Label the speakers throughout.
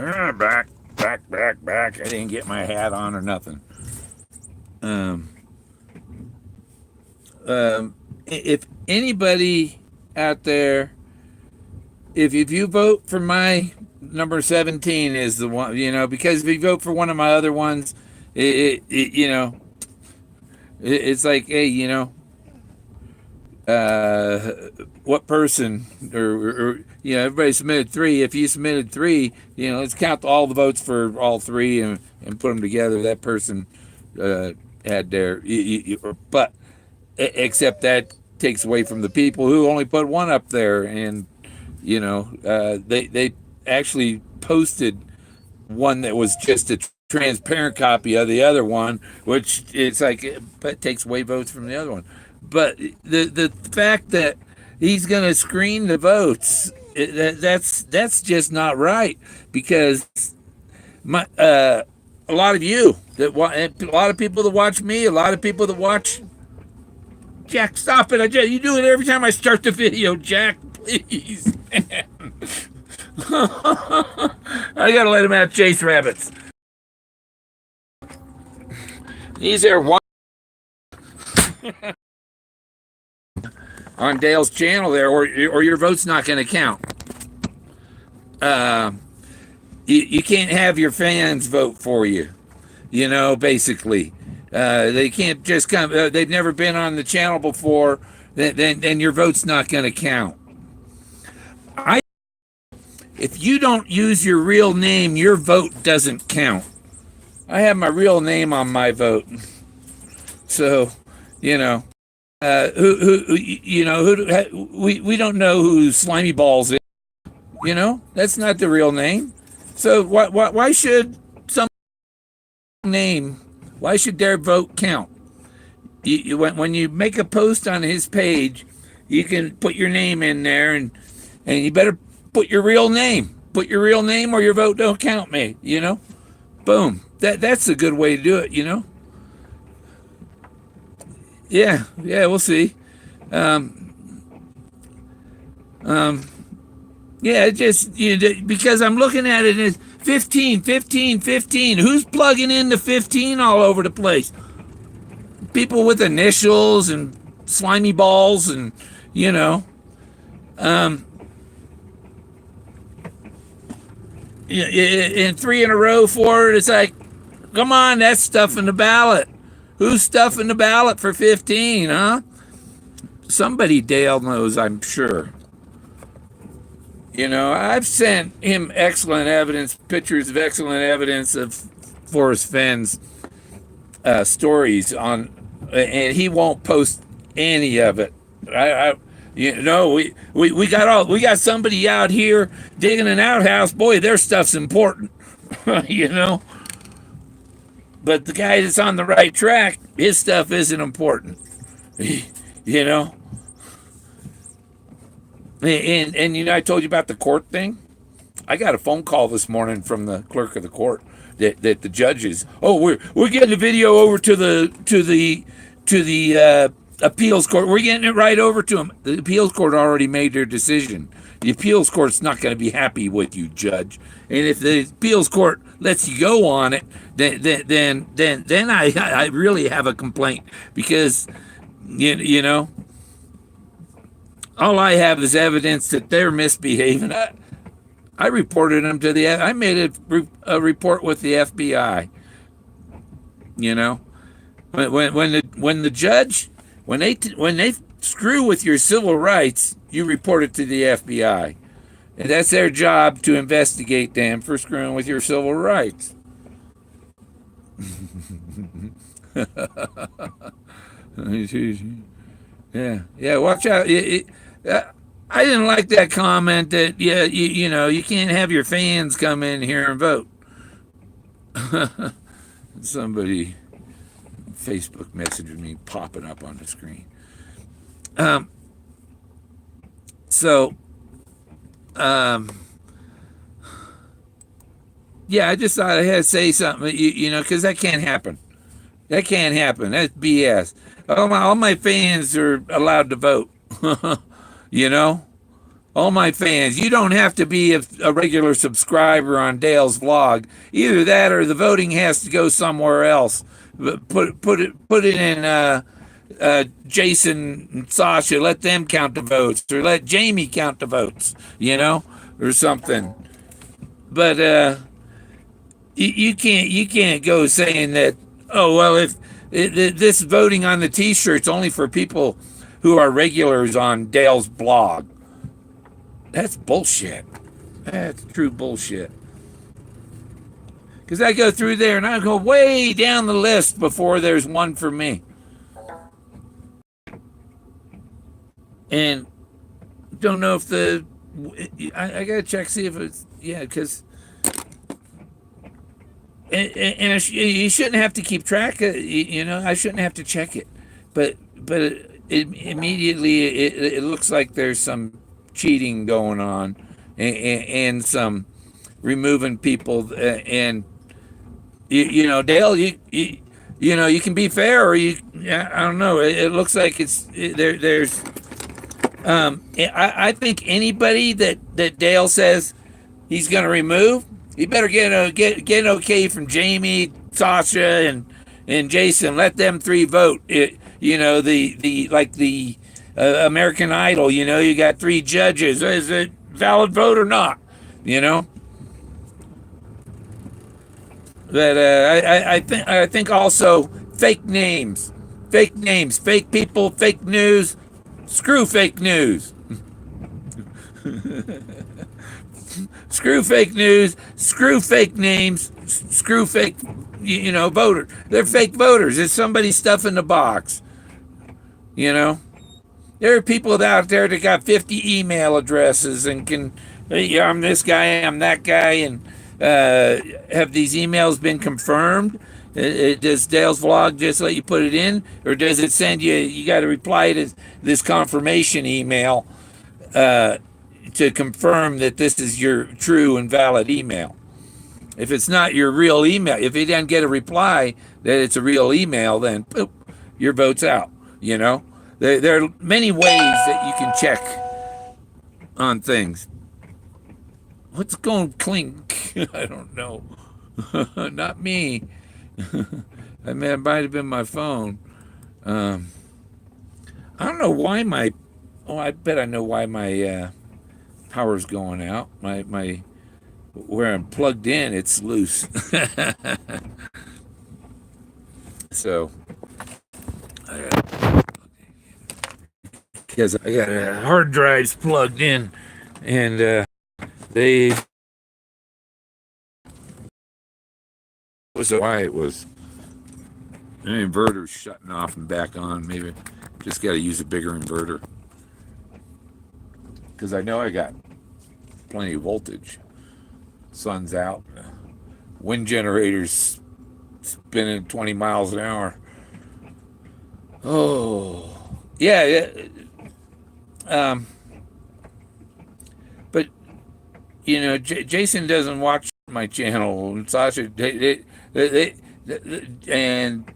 Speaker 1: Back. I didn't get my hat on or nothing. Um, if anybody out there, if you vote for my number 17 is the one, because if you vote for one of my other ones, it's like, hey, uh, what person or everybody submitted three. If you submitted three, let's count all the votes for all three and put them together. That person had their, but except that takes away from the people who only put one up there, and they actually posted one that was just a transparent copy of the other one, which it's like it takes away votes from the other one. But the fact that he's going to screen the votes, that's just not right, because my a lot of you a lot of people that watch me, a lot of people that watch Jack. Stop it! You do it every time I start the video, Jack. Please, man. I gotta let him have chase rabbits. These are one on Dale's channel there, or your vote's not going to count. You can't have your fans vote for you. Basically, they can't just come. They've never been on the channel before. Then your vote's not going to count. If you don't use your real name, your vote doesn't count. I have my real name on my vote, so we don't know who Slimy Balls is. That's not the real name. So why should some name? Why should their vote count? When you make a post on his page, you can put your name in there, and you better put your real name. Put your real name, or your vote don't count, mate. Boom. That's a good way to do it. Yeah, we'll see. Just because I'm looking at it as 15. Who's plugging into 15 all over the place? People with initials and slimy balls, and and 3 in a row for it. It's like, come on, that's stuffing the ballot. Who's stuffing the ballot for 15, huh? Somebody Dale knows, I'm sure. I've sent him pictures of excellent evidence of Forrest Fenn's stories on, and he won't post any of it. We got somebody out here digging an outhouse. Boy, their stuff's important, But the guy that's on the right track, his stuff isn't important, And I told you about the court thing. I got a phone call this morning from the clerk of the court that the judges. Oh, we're getting the video over to the appeals court. We're getting it right over to them. The appeals court already made their decision. The appeals court's not going to be happy with you, judge. And if the appeals court lets you go on it, then I really have a complaint, because all I have is evidence that they're misbehaving. I reported them to I made a report with the FBI. When the judge, when they screw with your civil rights, you report it to the FBI, and that's their job, to investigate them for screwing with your civil rights. Yeah. Watch out. I didn't like that comment that you can't have your fans come in here and vote. Somebody Facebook messaged me, popping up on the screen. I just thought I had to say something, because that can't happen. That can't happen. That's BS. All my fans are allowed to vote. all my fans, you don't have to be a regular subscriber on Dale's vlog. Either that or the voting has to go somewhere else. Put it in Jason and Sasha. Let them count the votes, or let Jamie count the votes. Or something. But you can't go saying that. Oh well, if this voting on the T-shirts only for people who are regulars on Dale's blog. That's bullshit. That's true bullshit. Because I go through there and I go way down the list before there's one for me. And don't know if I gotta check, see if it's, yeah, because, you shouldn't have to keep track of, I shouldn't have to check it. But immediately it looks like there's some cheating going on, and some removing people, and Dale, you can be fair, or I don't know. It looks like there's I think anybody that Dale says he's going to remove, he better get an okay from Jamie, Sasha, and Jason. Let them three vote. The American Idol. You got three judges. Is it valid vote or not? But I think also fake names, fake people, fake news. Screw fake news. Screw fake news. Screw fake names. Screw fake, voter. They're fake voters. It's somebody stuffing the box. There are people out there that got 50 email addresses and can, hey, I'm this guy, I'm that guy, and have these emails been confirmed? Does Dale's vlog just let you put it in, or does it send you got to reply to this confirmation email to confirm that this is your true and valid email? If it's not your real email, if you didn't get a reply that it's a real email, then boop, your vote's out. There are many ways that you can check on things. What's going clink? I don't know. Not me. I mean, it might have been my phone. I don't know why I bet I know why my power's going out. My where I'm plugged in, it's loose. So, because I got hard drives plugged in, and they was why it was an inverter shutting off and back on. Maybe just got to use a bigger inverter, because I know I got plenty of voltage. Sun's out, wind generators spinning 20 miles an hour. Oh, yeah. But Jason doesn't watch my channel, and Sasha, and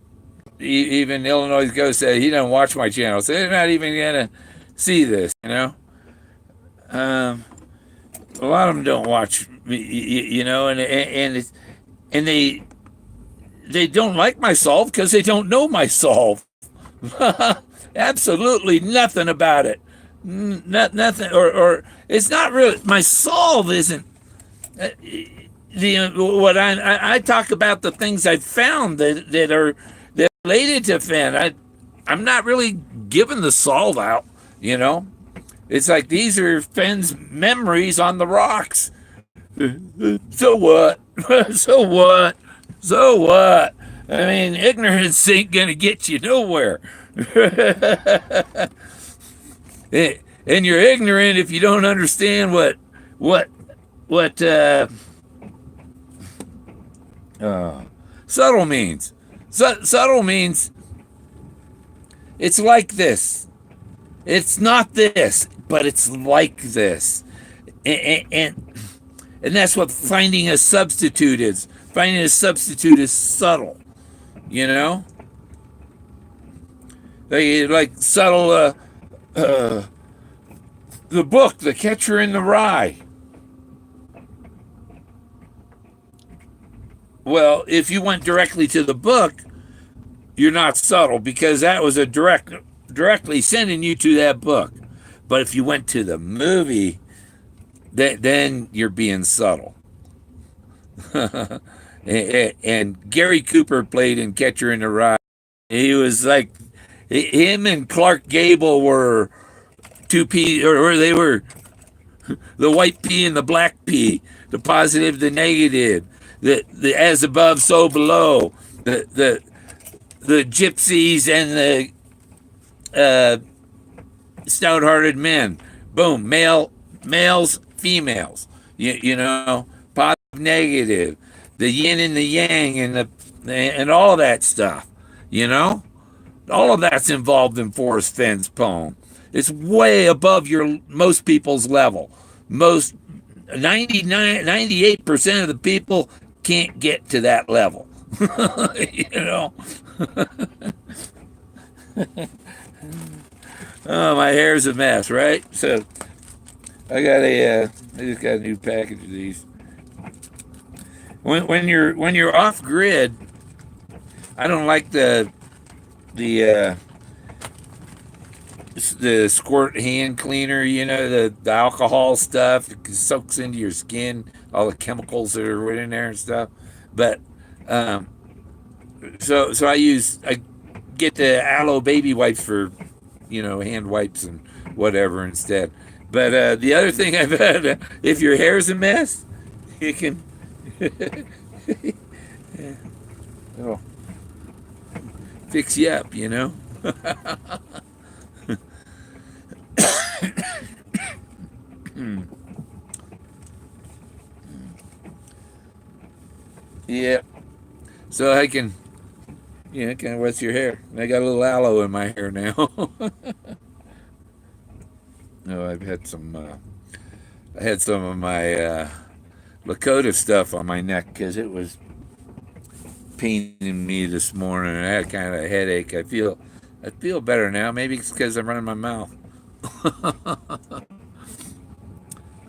Speaker 1: even Illinois Ghost said he doesn't watch my channel, so they're not even gonna see this. A lot of them don't watch, and they don't like my solve because they don't know my solve. Absolutely nothing about it. Nothing, or it's not really my solve. Isn't what I talk about, the things I found that are related to Fenn. I'm not really giving the solve out. It's like these are Fenn's memories on the rocks. So what? So what? So what? I mean, ignorance ain't gonna get you nowhere. And you're ignorant if you don't understand what subtle means. Subtle means it's like this. It's not this, but it's like this. And that's what finding a substitute is. Finding a substitute is subtle. Like subtle The book, The Catcher in the Rye. Well, if you went directly to the book, you're not subtle because that was a directly sending you to that book. But if you went to the movie, then you're being subtle. And Gary Cooper played in Catcher in the Rye. He was like him and Clark Gable were two P, or they were the white P and the black P, the positive, the negative, the as above, so below, the gypsies and the stout-hearted men. Boom, males, females. You know, positive, negative, the yin and the yang, and all that stuff. You know, all of that's involved in Forrest Fenn's poem. It's way above your most people's level. Most 98% of the people can't get to that level. You know. Oh, my hair's a mess, right? So I just got a new package of these. When you're off grid, I don't like the the squirt hand cleaner. You know, the alcohol stuff. It soaks into your skin, all the chemicals that are in there and stuff. But um, so I get the aloe baby wipes for hand wipes and whatever instead. But the other thing I've had, if your hair's a mess, you can oh, fix you up, you know. Yeah. So I can, kind of what's your hair? I got a little aloe in my hair now. No, I had some of my Lakota stuff on my neck because it was paining me this morning. I had kind of a headache. I feel better now. Maybe it's because I'm running my mouth.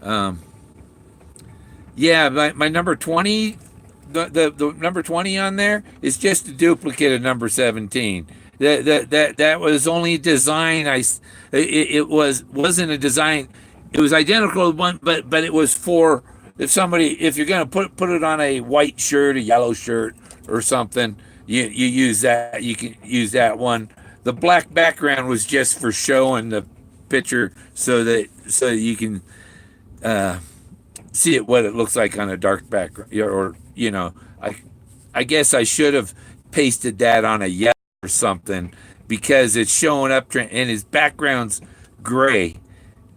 Speaker 1: um, yeah, my number 20, the number 20 on there is just a duplicate of number 17. That was only design. It wasn't a design. It was identical to one, but it was for if you're gonna put it on a white shirt, a yellow shirt, or something, you use that. You can use that one. The black background was just for showing the picture so you can see what it looks like on a dark background. Or I guess I should have pasted that on a yellow or something because it's showing up and his background's gray.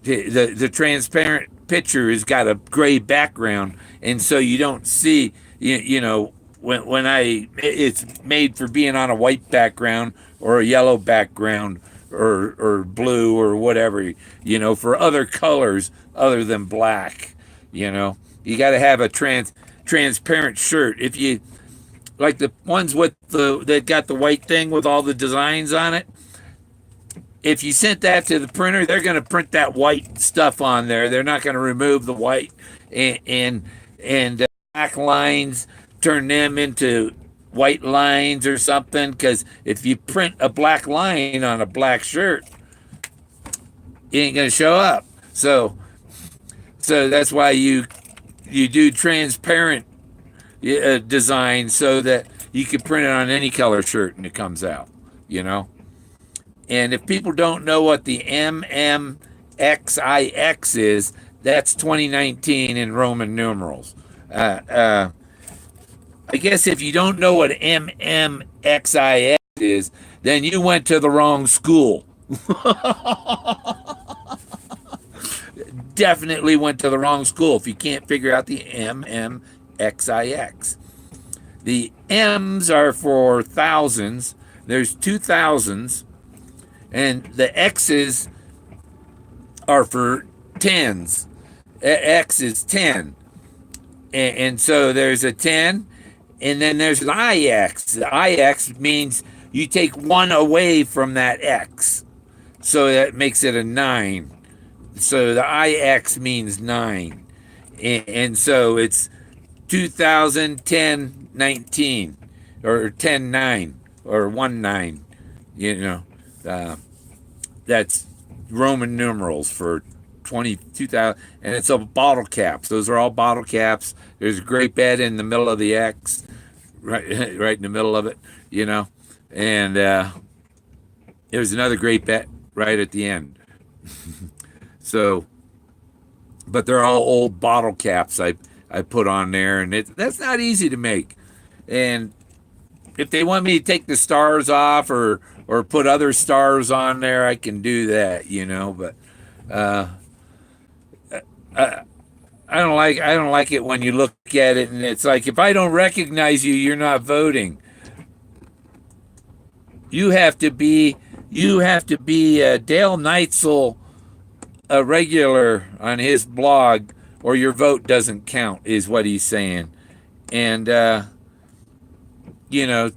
Speaker 1: The transparent picture has got a gray background, and so you don't see when it's made for being on a white background or a yellow background or blue or whatever, for other colors other than black. You got to have a transparent shirt. If you like the ones that got the white thing with all the designs on it, if you sent that to the printer, they're going to print that white stuff on there. They're not going to remove the white and black lines, turn them into white lines or something. Because if you print a black line on a black shirt, it ain't going to show up. So that's why you do transparent design so that you can print it on any color shirt and it comes out. And if people don't know what the MMXIX is, that's 2019 in Roman numerals. I guess if you don't know what MMXIX is, then you went to the wrong school. Definitely went to the wrong school if you can't figure out the MMXIX. The M's are for thousands. There's 2,000s. And the X's are for tens. X is 10. And so there's a 10, and then there's an IX. The IX means you take one away from that X. So that makes it a 9. so the IX means 9, and so it's 2010 19 or 10 9 or 1 9. You know, uh, that's Roman numerals for 20,000, and it's a bottle caps. Those are all bottle caps. There's a great bed in the middle of the X, right, right in the middle of it. You know, and there's another great bet right at the end. So, but they're all old bottle caps I put on there, and that's not easy to make. And if they want me to take the stars off or put other stars on there, I can do that, you know. But uh, I, I don't like it when you look at it and it's like, if I don't recognize you, you're not voting. You have to be Dale Neitzel, a regular on his blog, or your vote doesn't count, is what he's saying. And you know,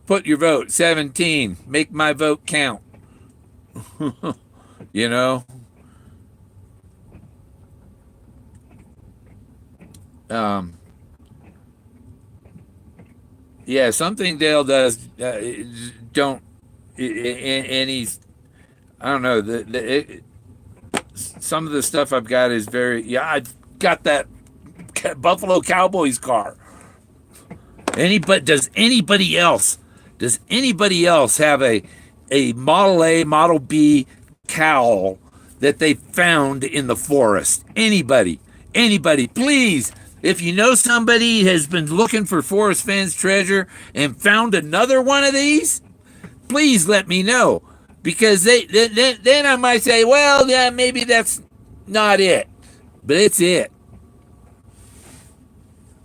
Speaker 1: put your vote 17, make my vote count. You know, um, yeah, something Dale does, don't, and he's, I don't know, some of the stuff I've got is very, yeah, I've got that Buffalo Cowboys car. Does anybody else have a Model A, Model B cowl that they found in the forest? Anybody, please. If you know somebody has been looking for Forrest Fenn's treasure and found another one of these, please let me know, because then I might say, well, yeah, maybe that's not it, but it's it.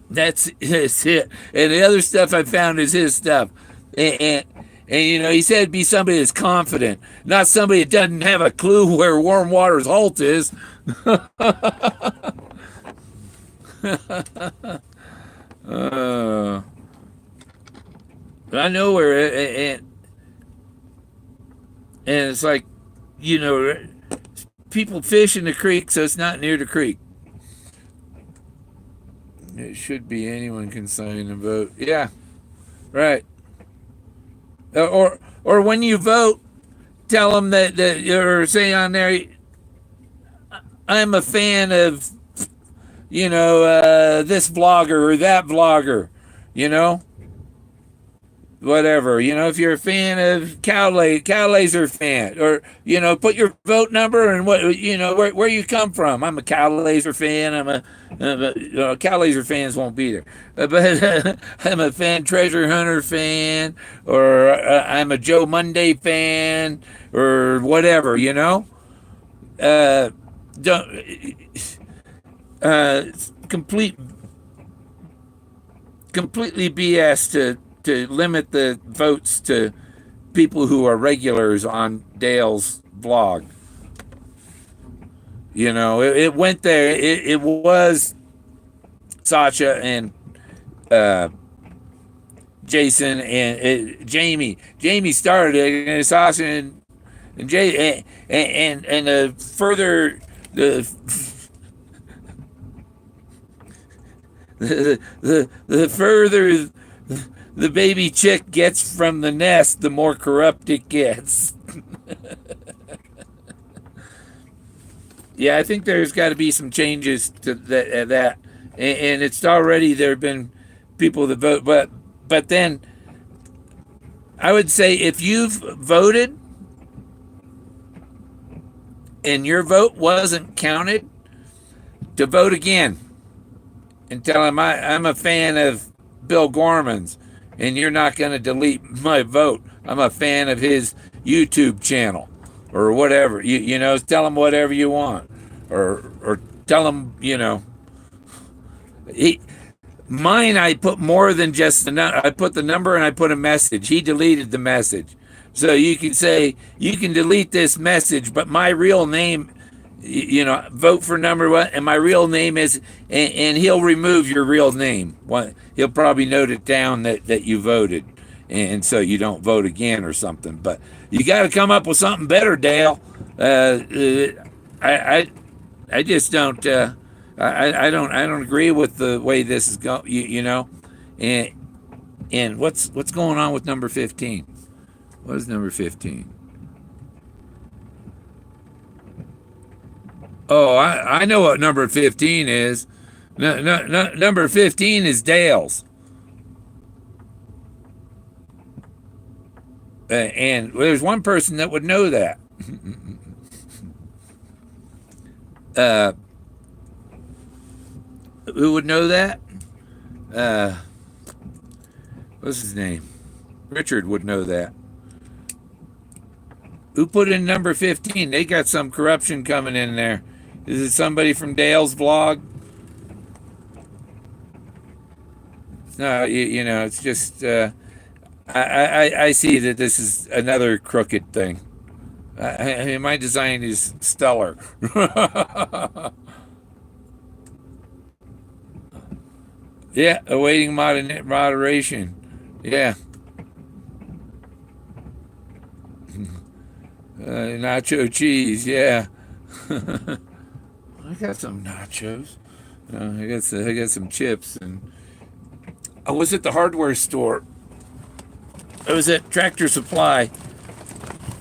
Speaker 1: That's it. And the other stuff I found is his stuff. And you know, he said it'd be somebody that's confident, not somebody that doesn't have a clue where Warm Waters Halt is. uh, I know where it, and it's like, you know, people fish in the creek, so it's not near the creek. It should be anyone can sign and vote. Yeah, right. Or when you vote, tell them that or say on there, I'm a fan of, you know, this vlogger or that vlogger, you know, whatever. You know, if you're a fan of cow laser fan, or, you know, put your vote number and what, you know, where you come from. I'm a cow laser fan. Cow laser fans won't be there, but I'm a fan, treasure hunter fan, or I'm a Joe Monday fan, or whatever, you know. Don't uh, complete completely BS to limit the votes to people who are regulars on Dale's blog. You know, it went there. It was Sasha and Jason and Jamie. Jamie started it, and Sasha and Jay and the further the further the baby chick gets from the nest, the more corrupt it gets. Yeah, I think there's got to be some changes to that, and it's already, there have been people that vote, but then I would say, if you've voted and your vote wasn't counted, to vote again and tell him I'm a fan of Bill Gorman's, and you're not going to delete my vote. I'm a fan of his YouTube channel, or whatever. You know, tell him whatever you want, or tell him, you know. Mine, I put more than just the number. I put the number and I put a message. He deleted the message, so you can say, you can delete this message, but my real name, you know, vote for number one, and my real name is, and he'll remove your real name. He'll probably note it down that you voted, and so you don't vote again or something. But you got to come up with something better, Dale. I just don't. I don't agree with the way this is going. You know, and what's going on with number 15? What is number 15? Oh, I know what number 15 is. No, no, no, number 15 is Dale's. And there's one person that would know that. Uh, who would know that? Uh, what's his name? Richard would know that. Who put in number 15? They got some corruption coming in there. Is it somebody from Dale's vlog? No, you know, it's just I see that this is another crooked thing. I mean, my design is stellar. Yeah, awaiting moderation. Yeah, nacho cheese. Yeah, I got some nachos. I got some chips, and I was at the hardware store. I was at Tractor Supply,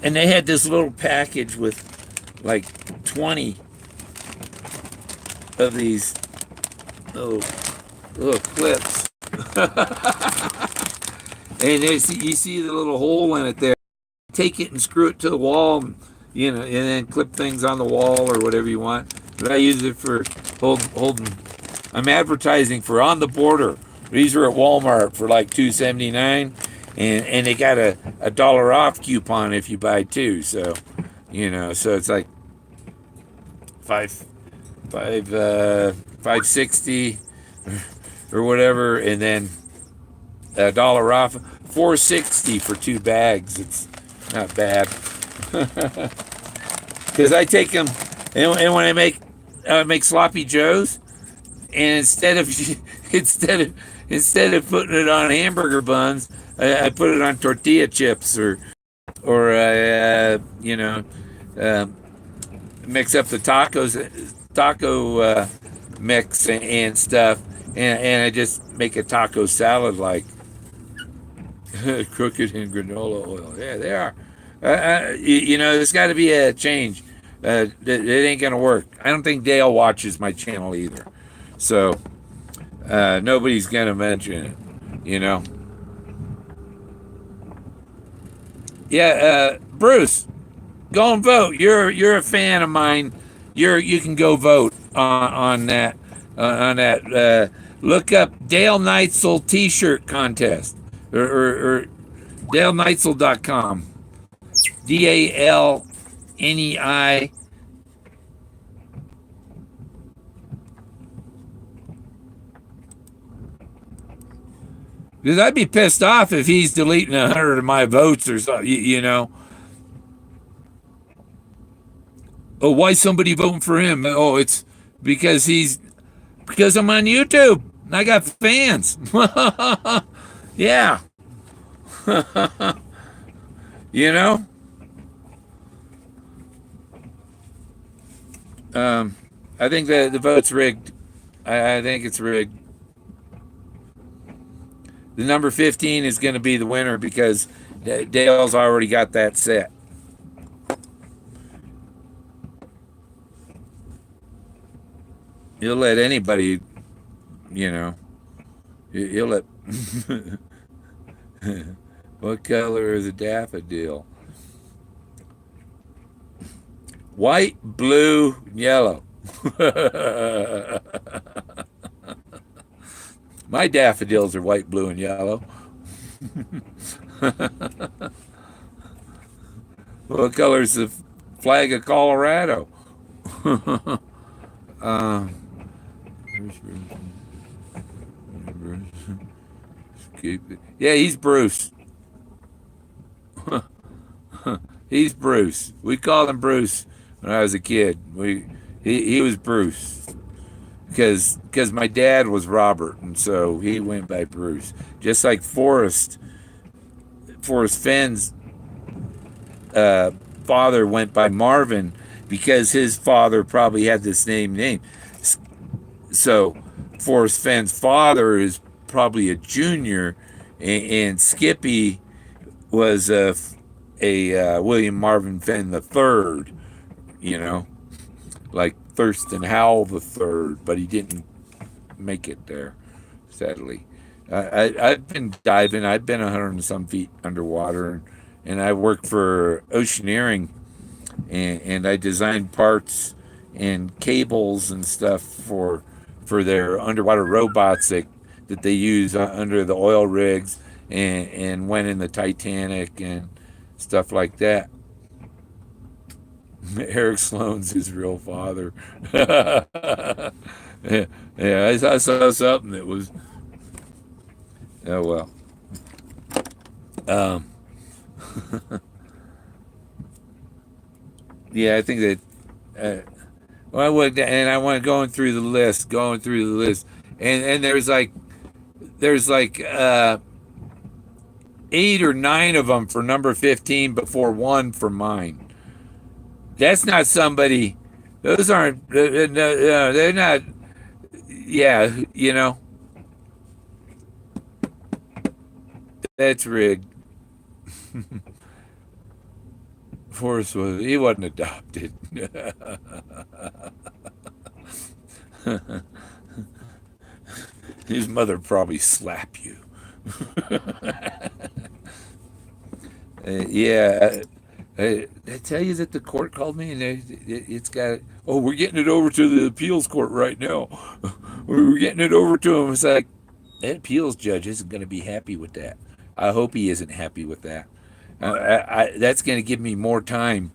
Speaker 1: and they had this little package with like 20 of these little clips. And you see the little hole in it there. Take it and screw it to the wall, you know, and then clip things on the wall or whatever you want. But I use it for holding. I'm advertising for On the Border. These are at Walmart for like $2.79, and they got a dollar off coupon if you buy two. So, you know, so it's like five 560 or whatever, and then a dollar off, 460 for two bags. It's not bad. Because I take them, and when I make sloppy joes, and instead of putting it on hamburger buns, I put it on tortilla chips, or you know, uh, mix up the taco mix and stuff, and I just make a taco salad like. Crooked in granola oil. Yeah, they are. You know, there's got to be a change. It ain't gonna work. I don't think Dale watches my channel either, so nobody's gonna mention it. You know. Yeah, Bruce, go and vote. You're a fan of mine. You can go vote on that. Look up Dale Neitzel T-shirt contest or DaleNeitzel.com. DALNEI. Because I'd be pissed off if he's deleting 100 of my votes or something. You know. Oh, why somebody voting for him? Oh, it's because I'm on YouTube. I got fans. Yeah. You know? I think the vote's rigged. I think it's rigged. The number 15 is going to be the winner because Dale's already got that set. He'll let anybody, you know, he'll let. What color is a daffodil? White, blue, yellow. My daffodils are white, blue, and yellow. What color is the flag of Colorado? um, yeah, he's Bruce. He's Bruce. We called him Bruce when I was a kid. He was Bruce because my dad was Robert, and so he went by Bruce. Just like Forrest Fenn's father went by Marvin, because his father probably had the same name. So Forrest Fenn's father is probably a junior, and Skippy was a William Marvin Fenn the third, you know, like Thurston Howell the third, but he didn't make it there, sadly. I've been diving. I've been 100 and some feet underwater, and I worked for Oceaneering, and I designed parts and cables and stuff for their underwater robots that they use under the oil rigs, and went in the Titanic and stuff like that. Eric Sloan's his real father. Yeah, I saw something that was, oh well. Um, yeah, I think that. Well, I would, and I went going through the list, and there's like 8 or 9 of them for number 15 before one for mine. That's not somebody. Those aren't. No, they're not. Yeah, that's rigged. Forrest he wasn't adopted. His mother probably slap you. Yeah, I tell you that the court called me and it's got. Oh, we're getting it over to the appeals court right now. We're getting it over to him. It's like that appeals judge isn't going to be happy with that. I hope he isn't happy with that. That's going to give me more time,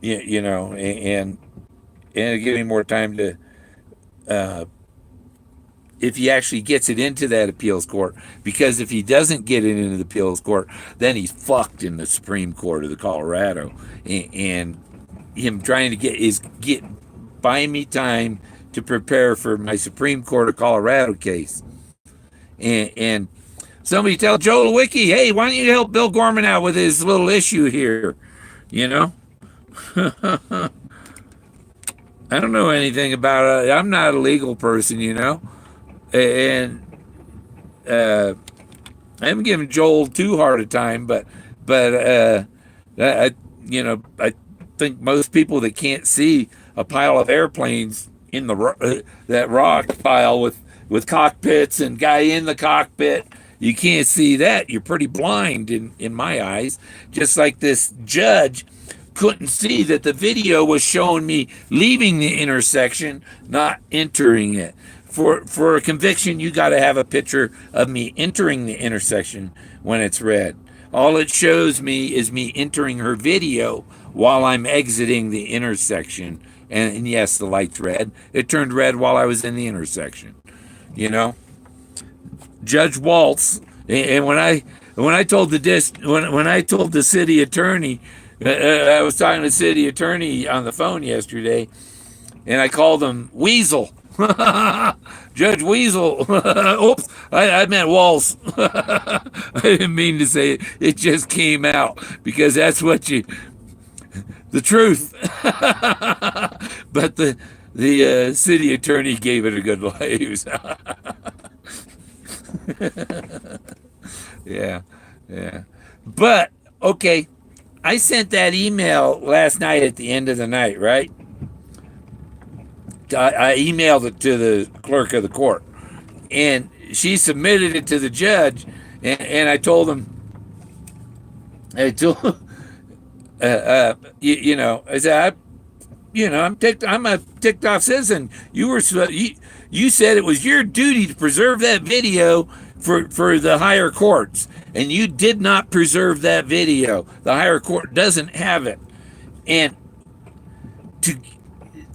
Speaker 1: and give me more time to, if he actually gets it into that appeals court. Because if he doesn't get it into the appeals court, then he's fucked in the Supreme Court of the Colorado. And him trying to get buying me time to prepare for my Supreme Court of Colorado case. And somebody tell Joe Lewicki, hey, why don't you help Bill Gorman out with his little issue here? I don't know anything about it. I'm not a legal person, and I haven't given Joel too hard a time, but I think most people that can't see a pile of airplanes in that rock pile with cockpits and guy in the cockpit, you can't see that. You're pretty blind in my eyes. Just like this judge couldn't see that the video was showing me leaving the intersection, not entering it. For a conviction, you got to have a picture of me entering the intersection when it's red. All it shows me is me entering her video while I'm exiting the intersection. And yes, the light's red. It turned red while I was in the intersection. Judge Waltz, and when I told the city attorney, I was talking to the city attorney on the phone yesterday, and I called him Weasel. Judge Weasel. Oops, I meant Waltz. I didn't mean to say it. It just came out because that's what the truth. But the city attorney gave it a good life. Yeah. But okay, I sent that email last night at the end of the night, right? I emailed it to the clerk of the court, and she submitted it to the judge, and I told him, I said, I'm a ticked off citizen. You said it was your duty to preserve that video for the higher courts, and you did not preserve that video. The higher court doesn't have it, and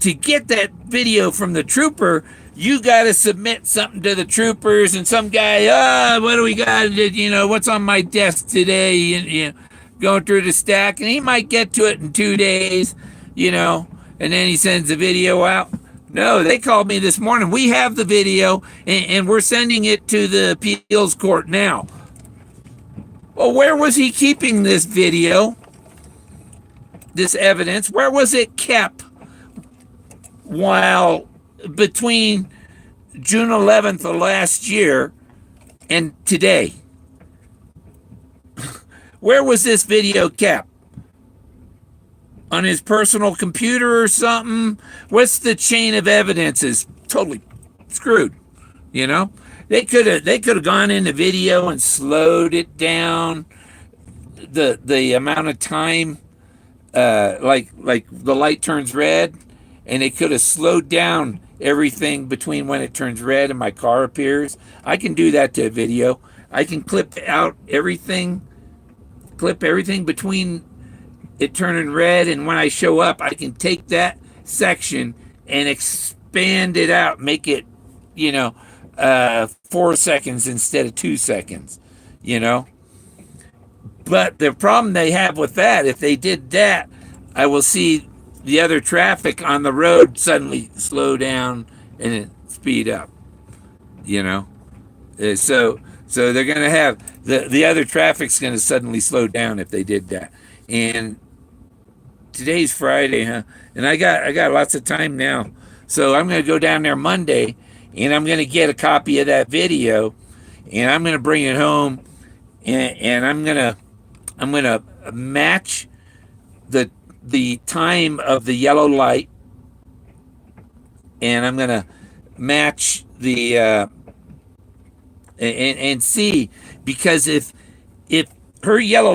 Speaker 1: to get that video from the trooper, you got to submit something to the troopers, and some guy, what do we got? What's on my desk today? Going through the stack, and he might get to it in 2 days, and then he sends the video out. No, they called me this morning. We have the video, and we're sending it to the appeals court now. Well, where was he keeping this video? this evidence, where was it kept while between June 11th of last year and today? Where was this video kept? On his personal computer or something? What's the chain of evidence? Is totally screwed. You know, they could have gone into video and slowed it down the amount of time, like the light turns red, and they could have slowed down everything between when it turns red and my car appears. I can do that to a video. I can clip everything between it turning red and when I show up. I can take that section and expand it out, make it, 4 seconds instead of 2 seconds, But the problem they have with that, if they did that, I will see the other traffic on the road suddenly slow down and speed up, So they're going to have the other traffic's going to suddenly slow down if they did that. And today's Friday, huh? And I got lots of time now, so I'm going to go down there Monday, and I'm going to get a copy of that video, and I'm going to bring it home, and I'm going to match the time of the yellow light, and I'm going to match the and see, because if the yellow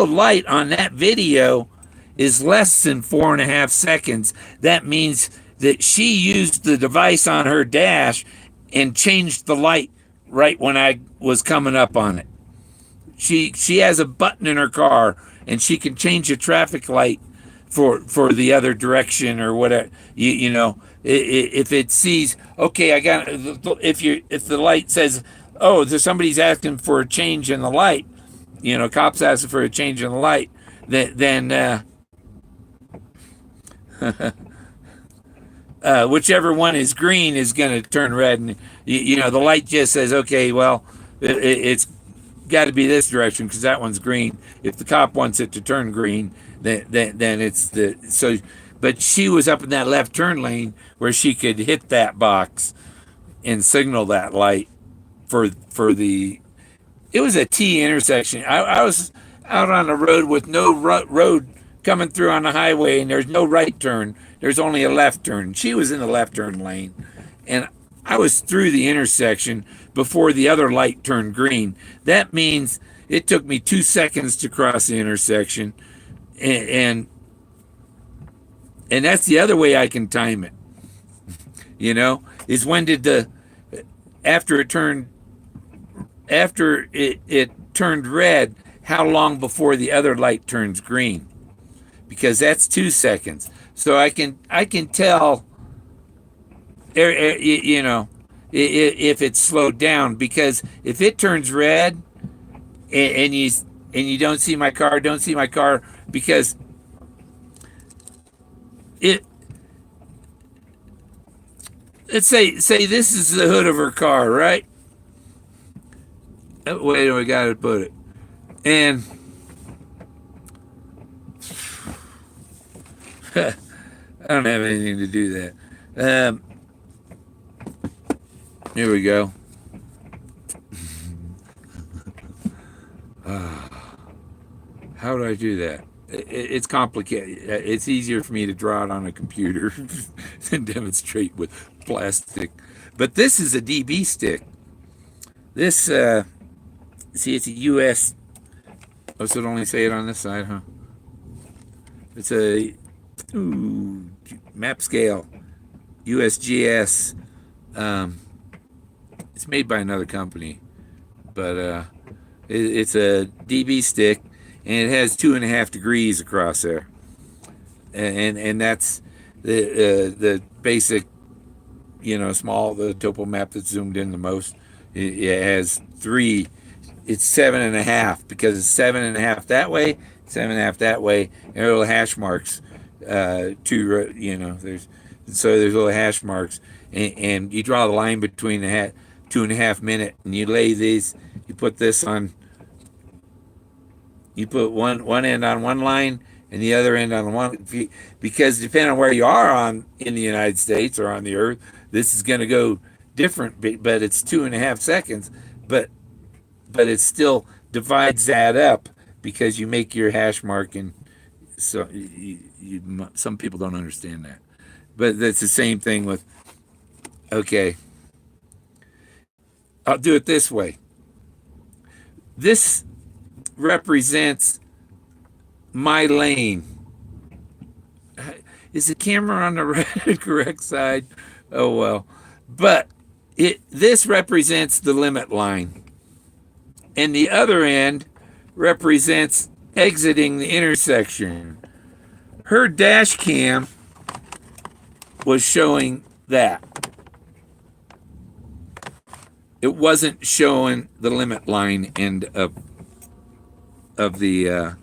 Speaker 1: light on that video is less than 4.5 seconds, that means that she used the device on her dash and changed the light right when I was coming up on it. She has a button in her car, and she can change the traffic light for the other direction or whatever. If it sees, okay, if the light says, oh, there's somebody's asking for a change in the light, cops asking for a change in the light, then whichever one is green is going to turn red, and the light just says, okay, well, it's got to be this direction because that one's green. If the cop wants it to turn green, then it's so. But she was up in that left turn lane where she could hit that box and signal that light for the. It was a T intersection. I was out on the road with no road coming through on the highway, and there's no right turn. There's only a left turn. She was in the left turn lane, and I was through the intersection before the other light turned green. That means it took me 2 seconds to cross the intersection, and that's the other way I can time it. Is when did after it turned red, how long before the other light turns green? Because that's 2 seconds. So I can tell, if it's slowed down, because if it turns red and you don't see my car, because let's say this is the hood of her car, right? Wait, we got to put it. And I don't have anything to do that. Here we go. How do I do that? It's complicated. It's easier for me to draw it on a computer than demonstrate with plastic. But this is a DB stick. This, see, it's a US. Oh, so it only say it on this side, huh? It's a map scale, USGS. It's made by another company, but it's a DB stick, and it has 2.5 degrees across there, and that's the basic, small, the topo map that's zoomed in the most. It has 3. It's 7.5 because it's 7.5 that way, 7.5 that way, and little hash marks. There's little hash marks, and you draw the line between the 2.5 minute, and you lay these. You put this on. You put one end on one line and the other end on the one. Because depending on where you are on in the United States or on the Earth, this is going to go different. But it's 2.5 seconds. But it still divides that up because you make your hash mark, and so some people don't understand that. But that's the same thing with. Okay, I'll do it this way. This represents my lane. Is the camera on the correct side? Oh well. But this represents the limit line. And the other end represents exiting the intersection. Her dash cam was showing that. It wasn't showing the limit line end of the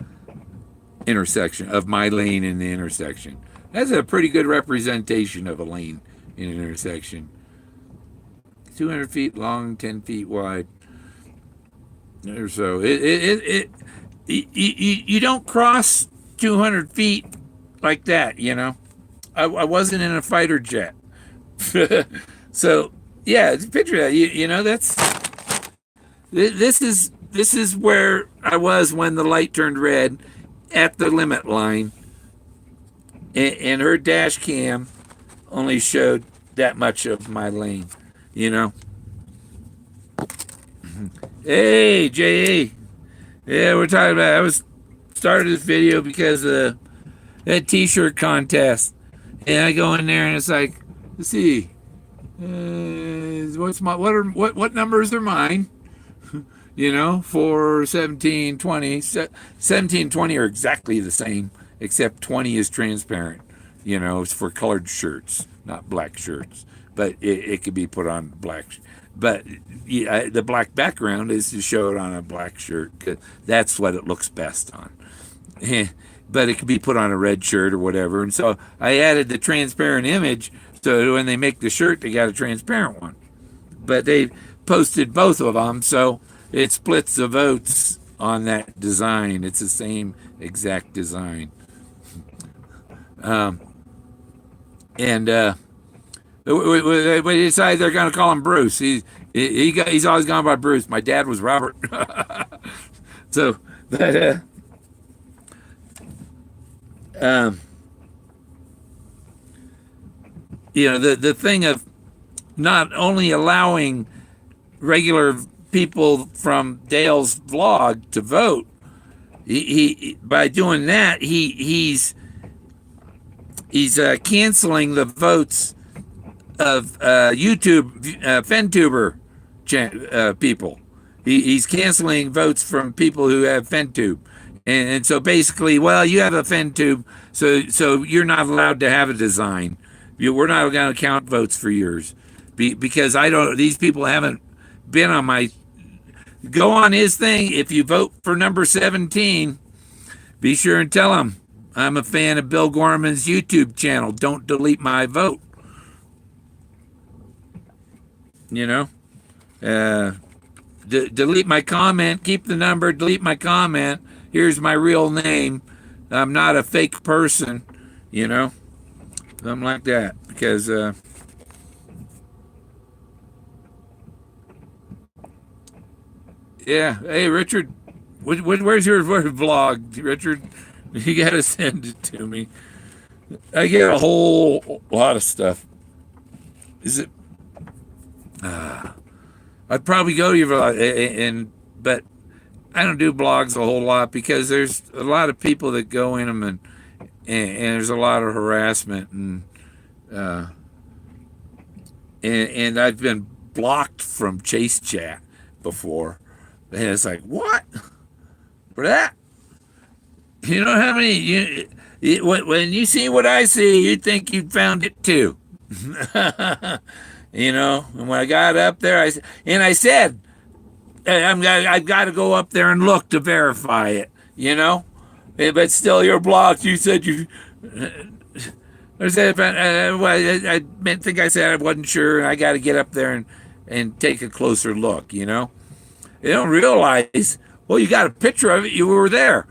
Speaker 1: intersection, of my lane in the intersection. That's a pretty good representation of a lane in an intersection. 200 feet long, 10 feet wide. Or so. You don't cross 200 feet like that, you know. I wasn't in a fighter jet. So, yeah, picture that. You know, this is where I was when the light turned red at the limit line. And her dash cam only showed that much of my lane, you know. Hey, J.A. Yeah, we're talking about, I started this video because of that t-shirt contest. And I go in there and it's like, let's see, what numbers are mine? You know, 4, 17, 20. 17, 20 are exactly the same, except 20 is transparent. You know, it's for colored shirts, not black shirts. But it could be put on black. But yeah, the black background is to show it on a black shirt, 'cause that's what it looks best on. But it could be put on a red shirt or whatever. And so I added the transparent image, so when they make the shirt, they got a transparent one. But they posted both of them, so it splits the votes on that design. It's the same exact design. We decided they're going to call him Bruce. He's always gone by Bruce. My dad was Robert. So, but you know, the thing of not only allowing regular people from Dale's vlog to vote, he by doing that he's canceling the votes of YouTube Fenntuber people. He's canceling votes from people who have Fenntube, and so basically, well, you have a Fenntube, so you're not allowed to have a design. We're not going to count votes for yours because I don't. These people haven't been on my. Go on his thing. If you vote for number 17, be sure and tell him I'm a fan of Bill Gorman's YouTube channel. Don't delete my vote. You know, delete my comment, keep the number, delete my comment. Here's my real name. I'm not a fake person, you know, something like that. Because, yeah. Hey, Richard, where's your vlog, Richard? You got to send it to me. I get a whole lot of stuff. Is it? I'd probably go to your vlog, but I don't do blogs a whole lot because there's a lot of people that go in them, and there's a lot of harassment, and I've been blocked from Chase Chat before, and it's like, what for that? You know how many when you see what I see, you think you found it too. You know, and when I got up there, I said, I've got to go up there and look to verify it, you know? But still, you're blocked. You said you... I said, I think I said I wasn't sure, and I got to get up there and take a closer look, you know? They don't realize, well, you got a picture of it. You were there.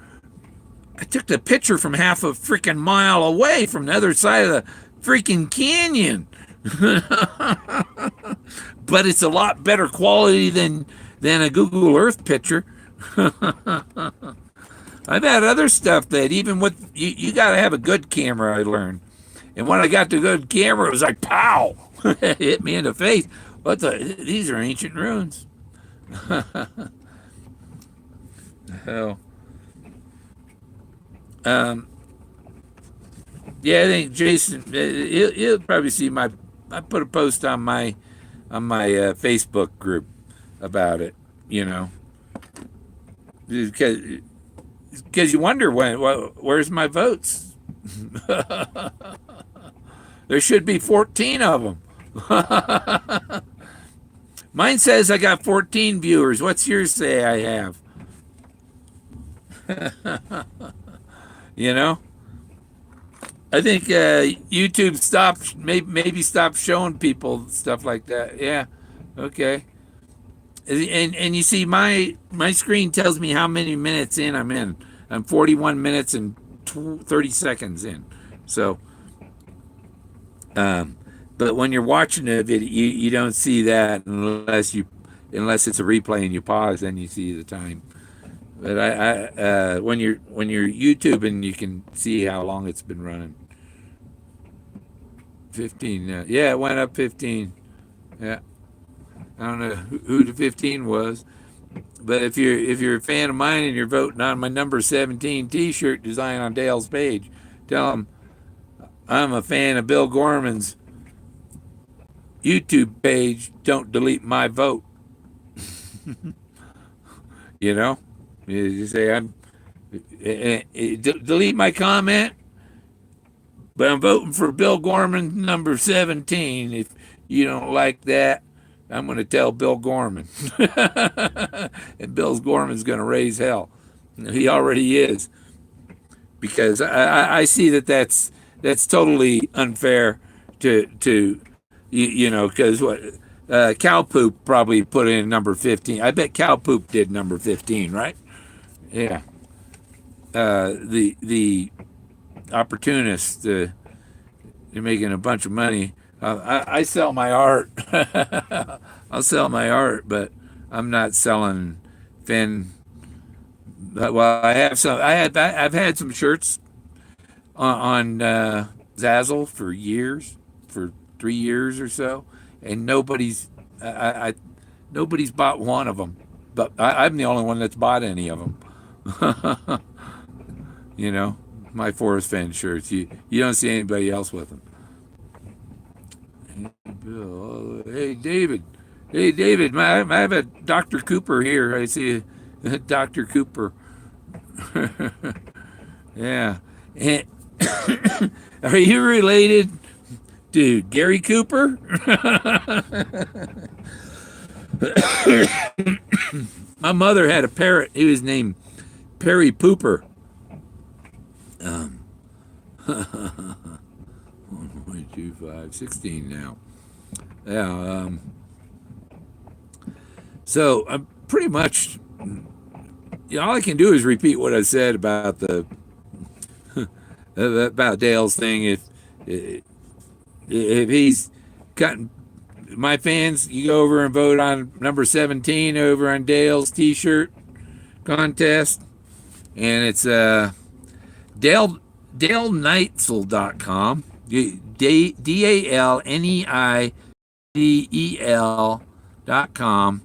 Speaker 1: I took the picture from half a freaking mile away from the other side of the freaking canyon. But it's a lot better quality than a Google Earth picture. I've had other stuff that even with you got to have a good camera. I learned, and when I got the good camera, it was like pow, it hit me in the face. What the? These are ancient ruins. Hell, um, yeah, I think Jason. He'll probably see my. I put a post on my Facebook group about it. You know, because you wonder where's my votes. There should be 14 of them. Mine says I got 14 viewers. What's yours say I have? You know, I think YouTube stopped, maybe stopped showing people stuff like that. Yeah, okay. And you see, my screen tells me how many minutes in I'm in. I'm 41 minutes and 30 seconds in. So, but when you're watching a video, you don't see that unless it's a replay and you pause, then you see the time. But when you're YouTubing, you can see how long it's been running. 15 now. Yeah, it went up 15. Yeah, I don't know who the 15 was, but if you're a fan of mine and you're voting on my number 17 T-shirt design on Dale's page, tell him I'm a fan of Bill Gorman's YouTube page. Don't delete my vote. You know, you say delete my comment, but I'm voting for Bill Gorman number 17. If you don't like that, I'm going to tell Bill Gorman. And Bill Gorman's going to raise hell. He already is. Because I see that's totally unfair to you know, because what cow poop probably put in number 15. I bet cow poop did number 15, right? Yeah. The opportunists, they're making a bunch of money. I sell my art. I'll sell my art, but I'm not selling Fenn. Well, I have some. I've had some shirts on Zazzle for years, for 3 years or so, and nobody's nobody's bought one of them. But I'm the only one that's bought any of them. You know, my Forrest Fenn shirts. You don't see anybody else with them. Hey David, I have a Dr. Cooper here. I see a Dr. Cooper. Yeah. And are you related to Gary Cooper? My mother had a parrot. He was named Perry Pooper. 1.25, 16 now. Yeah. So I'm pretty much. All I can do is repeat what I said about about Dale's thing. If he's cutting my fans, you go over and vote on number 17 over on Dale's T-shirt contest, and it's DaleNeitzel.com. DALNEIDEL.com.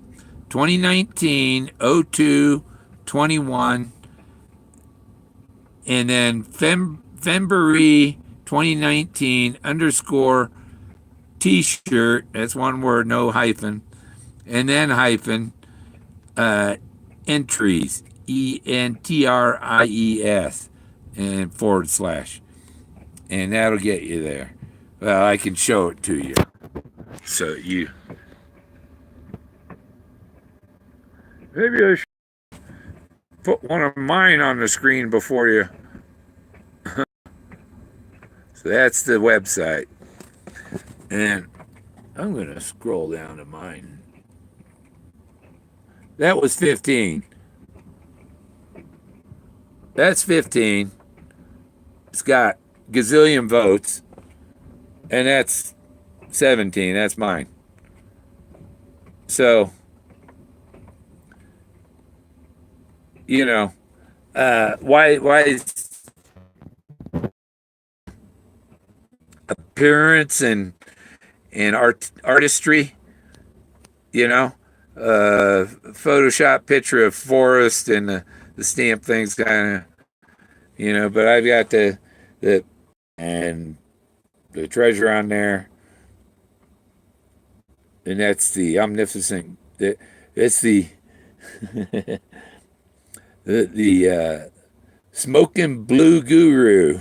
Speaker 1: 2019 02 21, and then February 2019 _, T-shirt. That's one word, no hyphen, and then hyphen entries, ENTRIES, and /, and that'll get you there. Well, I can show it to you, so you maybe I should put one of mine on the screen before you. So that's the website. And I'm going to scroll down to mine. That was 15. That's 15. It's got gazillion votes, and that's 17. That's mine. So, you know, why is appearance and artistry, you know, Photoshop picture of Forrest and the stamp things kind of, but I've got the and the treasure on there, and that's the omnificent. It's the smoking blue guru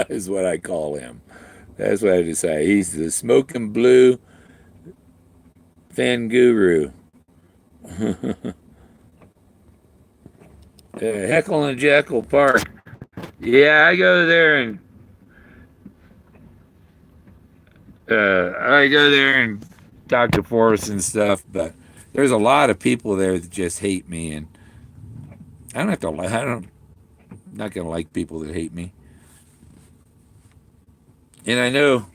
Speaker 1: is what I call him. That's what I decide. He's the smoking blue Fenn guru. Heckle and Jekyll Park. Yeah, I go there and talk to Forrest and stuff, but there's a lot of people there that just hate me, and I don't have to. I don't. I'm not gonna like people that hate me, and I know.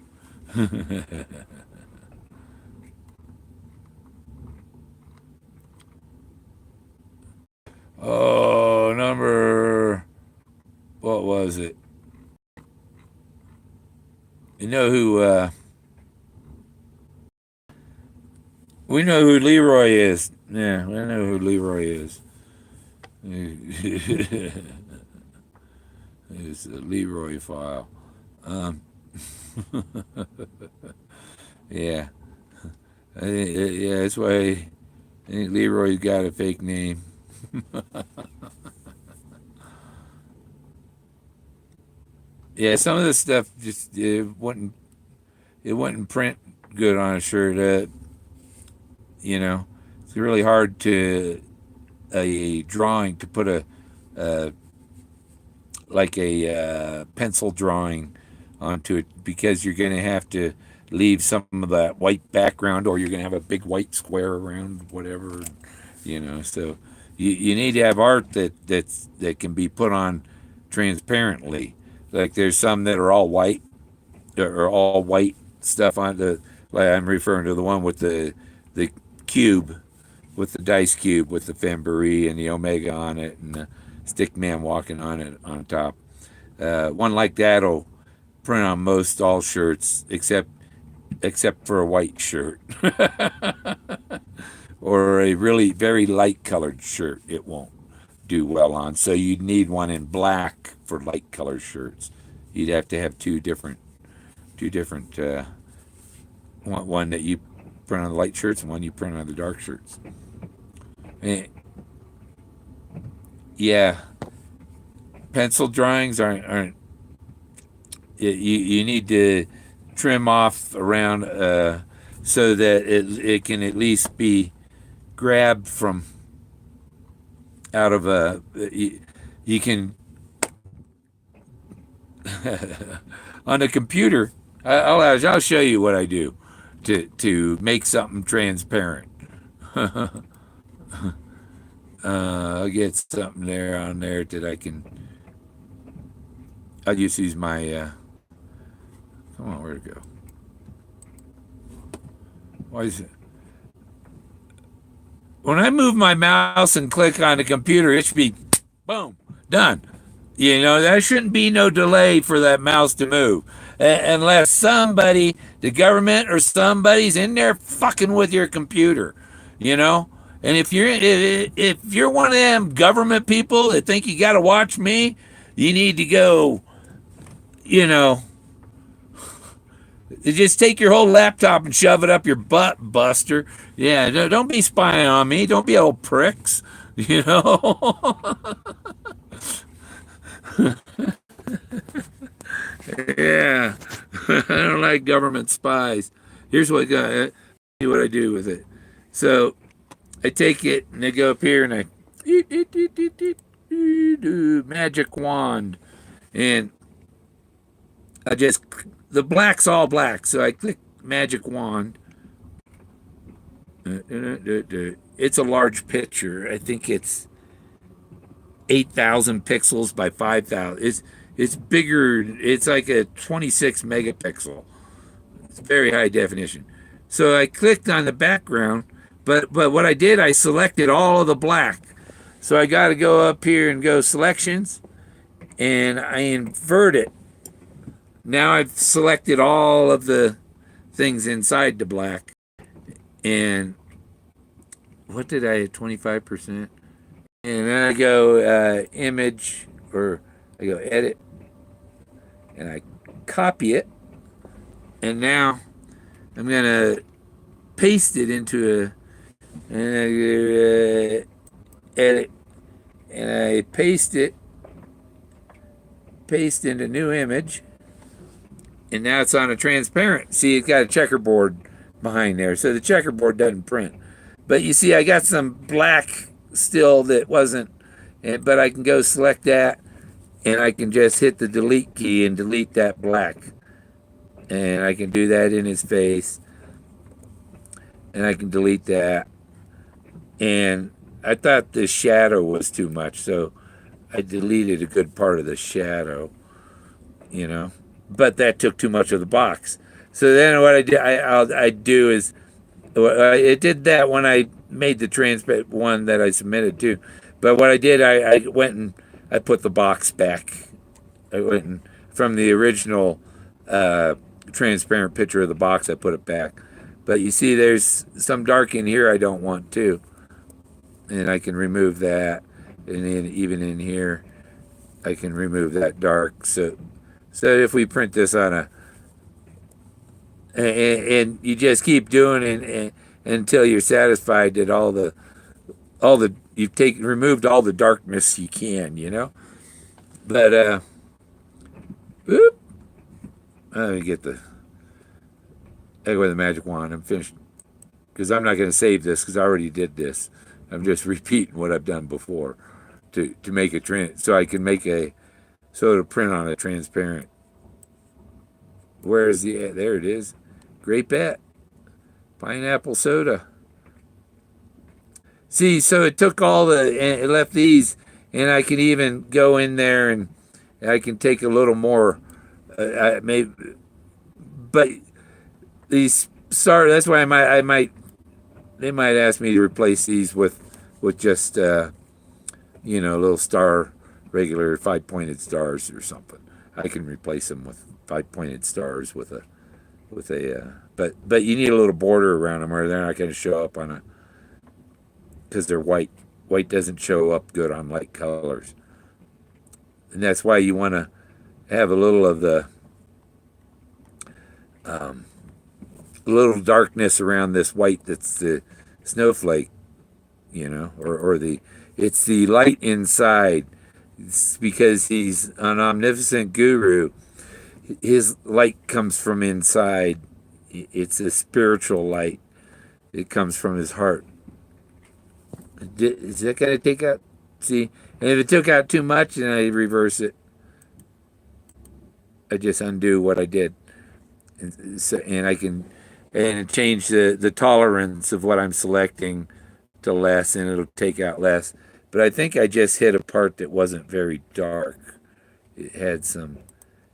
Speaker 1: Oh, number. What was it? You know who? We know who Leroy is. Yeah, we know who Leroy is. It's a Leroy file. Um, yeah, yeah. That's why I think Leroy's got a fake name. Yeah, some of the stuff just it wouldn't print good on a shirt. It's really hard to a drawing to put uh, a pencil drawing onto it because you're going to have to leave some of that white background, or you're going to have a big white square around whatever. So you need to have art that can be put on transparently. Like there's some that are all white, or all white stuff on the. Like I'm referring to the one with the cube, with the dice cube with the Fembury and the Omega on it, and the stick man walking on it on top. One like that'll print on most all shirts except for a white shirt or a really very light colored shirt. It won't do well on. So you'd need one in black for light colored shirts. You'd have to have two different one that you print on the light shirts and one you print on the dark shirts. Eh, yeah, pencil drawings aren't you need to trim off around so that it can at least be grabbed from out of you can on a computer. I'll show you what I do to make something transparent. I'll get something there on there that I can. I'll just use my. Come on, where'd it go? Why is it? When I move my mouse and click on the computer, it should be boom, done. There shouldn't be no delay for that mouse to move. Unless somebody, the government or somebody's in there fucking with your computer, you know? And if you're one of them government people that think you got to watch me, you need to go, you know, just take your whole laptop and shove it up your butt, Buster. Yeah, don't be spying on me. Don't be old pricks, you know. Yeah, I don't like government spies. Here's what I do with it. So I take it and I go up here and I magic wand, and I just the black's all black, so I click magic wand. It's a large picture. I think it's 8,000 pixels by 5,000. It's bigger. It's like a 26 megapixel. It's very high definition. So I clicked on the background, but what I did, I selected all of the black. So I got to go up here and go selections, and I invert it. Now I've selected all of the things inside the black. And what did I, 25%? And then I go image, or I go edit, and I copy it. And now I'm going to paste it into and I go, edit, and I paste into new image. And now it's on a transparent. See, it's got a checkerboard behind there. So the checkerboard doesn't print. But you see, I got some black still that wasn't, but I can go select that, and I can just hit the delete key and delete that black. And I can do that in his face. And I can delete that. And I thought the shadow was too much, so I deleted a good part of the shadow, you know. But that took too much of the box. So then what I do is, it did that when I made the transparent one that I submitted to. But what I did, I went and I put the box back. I went and, from the original transparent picture of the box, I put it back. But you see, there's some dark in here I don't want to. And I can remove that. And then even in here, I can remove that dark. So if we print this on a, and you just keep doing it and until you're satisfied that all the you've removed all the darkness you can, you know. But whoop, let me get the with the magic wand. I'm finished because I'm not going to save this because I already did this. I'm just repeating what I've done before to make a so I can make a soda print on a transparent. Where is the, there it is. Grape bet. Pineapple soda. See, so it took all the, it left these, and I can even go in there and I can take a little more, maybe, but these that's why they might ask me to replace these with just, you know, little star, regular 5-pointed stars or something. I can replace them with 5-pointed stars with a, but you need a little border around them or they're not going to show up on a, because they're white. White doesn't show up good on light colors. And that's why you want to have a little of the, little darkness around this white that's the snowflake, you know, or it's the light inside. It's because he's an omnipotent guru. His light comes from inside. It's a spiritual light. It comes from his heart. Is that going to take out? See, and if it took out too much, then I reverse it. I just undo what I did, and I can change the tolerance of what I'm selecting to less, and it'll take out less. But I think I just hit a part that wasn't very dark. It had some.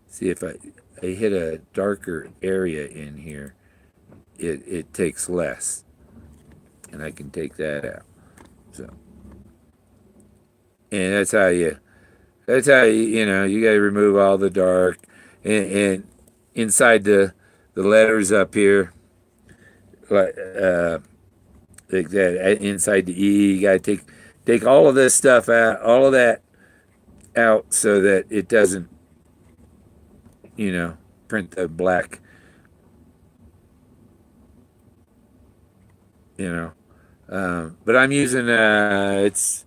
Speaker 1: See, if I hit a darker area in here, it takes less, and I can take that out. So, and that's how you know, you got to remove all the dark, and inside the letters up here, like that, inside the E, you got to take all of this stuff out, all of that out, so that it doesn't, you know, print the black, you know. But I'm using it's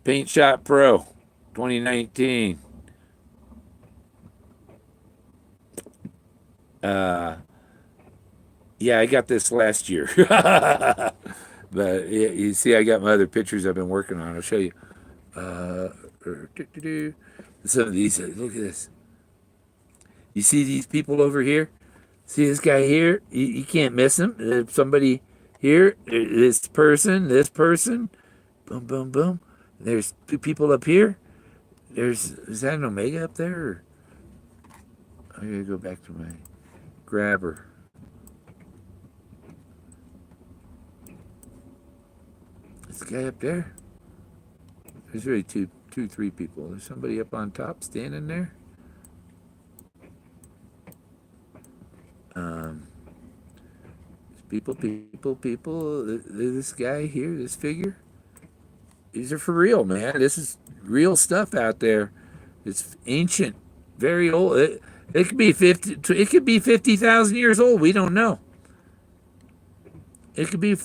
Speaker 1: Paint Shop Pro 2019. Yeah, I got this last year. But you see, I got my other pictures I've been working on. I'll show you. Some of these. Look at this. You see these people over here? See this guy here? You can't miss him. There's somebody here. This person. Boom, boom, boom. There's two people up here. Is that an Omega up there? Or, I gotta go back to my grabber. This guy up there. There's really three people. There's somebody up on top standing there. Um, people. This guy here, this figure. These are for real, man. This is real stuff out there. It's ancient, very old. It could be 50. It could be 50,000 years old. We don't know. It could be.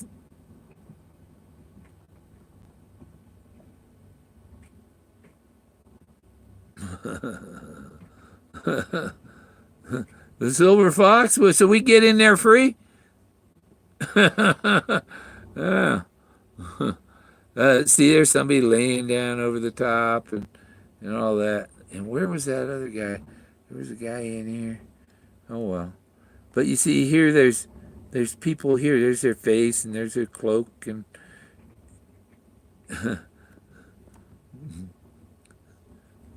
Speaker 1: The silver fox. So we get in there free. Yeah. See, there's somebody laying down over the top and all that. And where was that other guy? There was a guy in here. Oh well. But you see here, there's people here. There's their face and there's their cloak and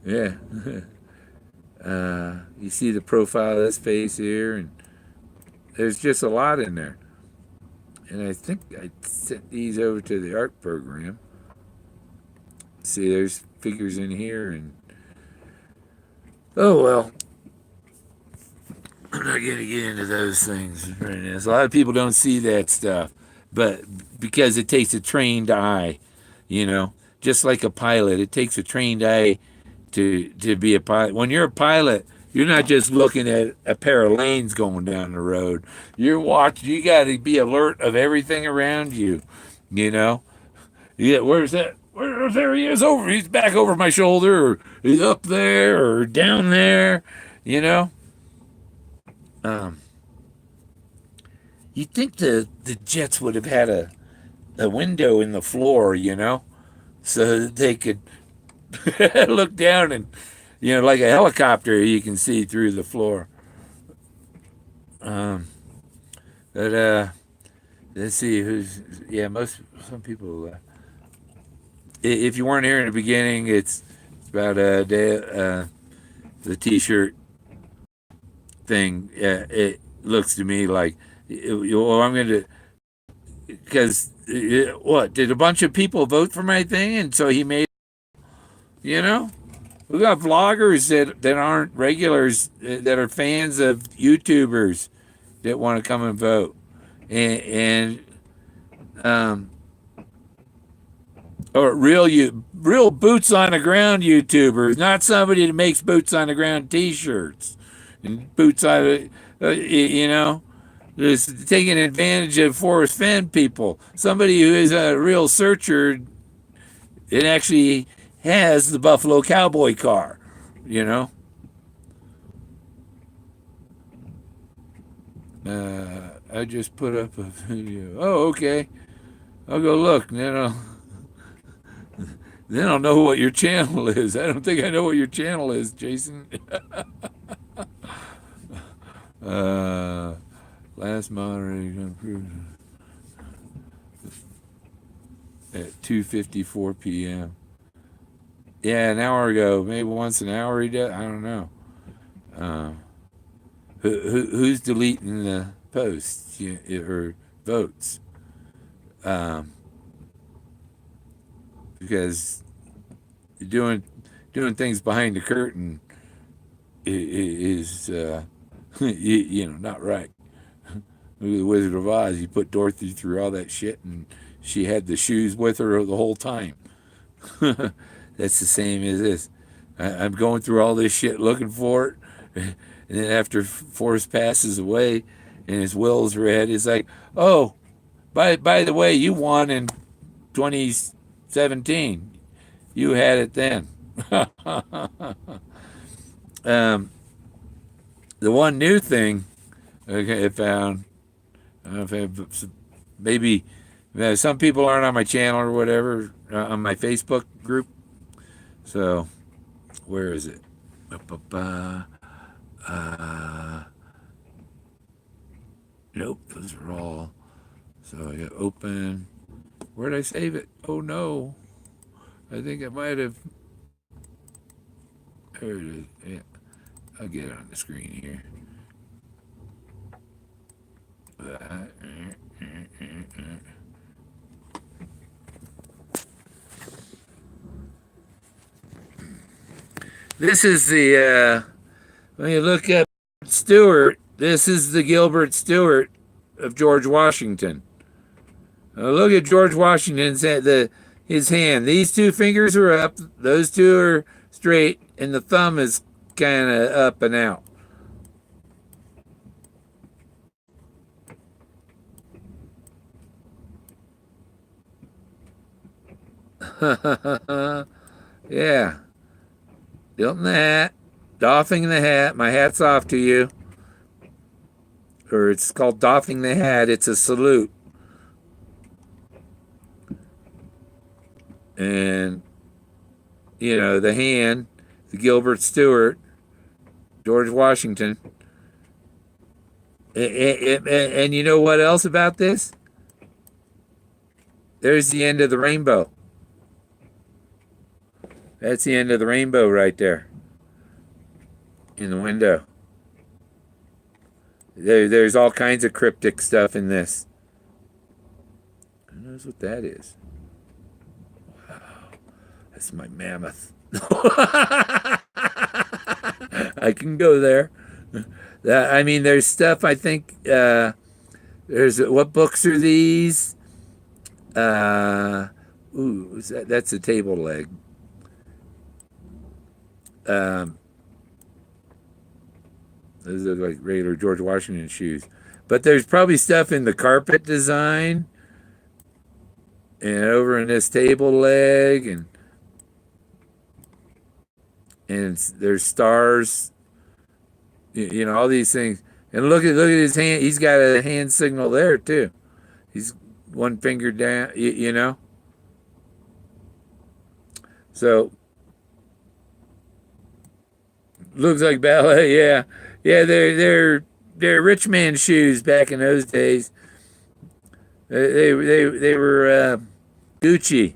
Speaker 1: yeah. You see the profile of this face here, and there's just a lot in there. And I think I sent these over to the art program. See, there's figures in here, and oh well. I'm not gonna get into those things right now. So a lot of people don't see that stuff, but because it takes a trained eye, you know, just like a pilot, it takes a trained eye to be a pilot. When you're a pilot, you're not just looking at a pair of lanes going down the road. You're watching. You got to be alert of everything around you. You know. Yeah. Where's that? There he is. Over. He's back over my shoulder, or he's up there, or down there. You know. Um. You'd think the jets would have had a window in the floor. You know, so that they could look down and, you know, like a helicopter, you can see through the floor. Um, but let's see who's. Yeah, some people. If you weren't here in the beginning, it's about a day. The T-shirt thing. It looks to me like. Well, I'm going to because what did a bunch of people vote for my thing, and so he made. You know. We got vloggers that aren't regulars that are fans of YouTubers that want to come and vote, and or real boots on the ground YouTubers, not somebody that makes boots on the ground T-shirts and boots on you know, just taking advantage of Forrest Fenn people. Somebody who is a real searcher and actually has the Buffalo Cowboy car, you know. I just put up a video. Oh, okay. I'll go look. Then I'll know what your channel is. I don't think I know what your channel is, Jason. uh, last moderator approved at 2:54 p.m. Yeah, an hour ago. Maybe once an hour he did. I don't know. Uh, who's deleting the posts or votes? Um, because doing things behind the curtain is you know, not right. Look at the Wizard of Oz. You put Dorothy through all that shit, and she had the shoes with her the whole time. That's the same as this. I'm going through all this shit looking for it, and then after Forrest passes away and his will's read, it's like, oh, by the way, you won in 2017. You had it then. The one new thing I found, I don't know if maybe some people aren't on my channel or whatever, on my Facebook group. So, where is it? Nope, those are all. So I got open. Where did I save it? Oh no. I think I might have. There it is. Yeah, I'll get it on the screen here. This is the when you look up Stewart. This is the Gilbert Stewart of George Washington. Look at George Washington's his hand. These two fingers are up. Those two are straight, and the thumb is kind of up and out. Yeah. Tilting the hat, doffing the hat. My hat's off to you. Or it's called doffing the hat. It's a salute. And, the hand, the Gilbert Stewart, George Washington. And you know what else about this? There's the end of the rainbow. That's the end of the rainbow right there in the window. There's all kinds of cryptic stuff in this. Who knows what that is? Wow, that's my mammoth. I can go there. There's stuff. I think there's what books are these? That's a table leg. Those are like regular George Washington shoes. But there's probably stuff in the carpet design and over in this table leg and there's stars, all these things. And look at his hand. He's got a hand signal there too. He's one finger down, So looks like ballet, yeah. Yeah, they're rich man shoes back in those days. They were Gucci.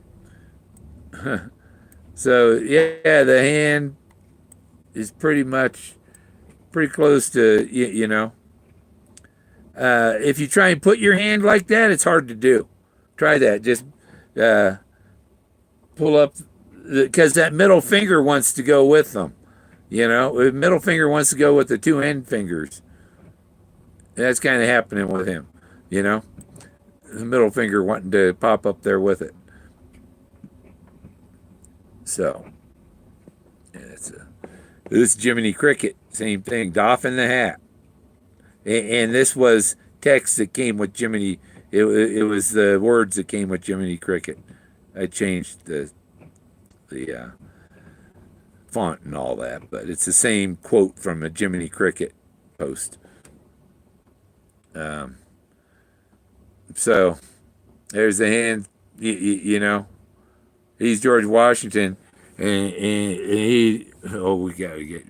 Speaker 1: So yeah, the hand is pretty close to if you try and put your hand like that, it's hard to do. Try that. Just pull up because that middle finger wants to go with them. The middle finger wants to go with the two end fingers. That's kind of happening with him. The middle finger wanting to pop up there with it. So, yeah, this is Jiminy Cricket. Same thing. Doffing the hat. And this was text that came with Jiminy. It was the words that came with Jiminy Cricket. I changed the font and all that, but it's the same quote from a Jiminy Cricket post. So there's the hand. He's George Washington, and he. Oh, we gotta get.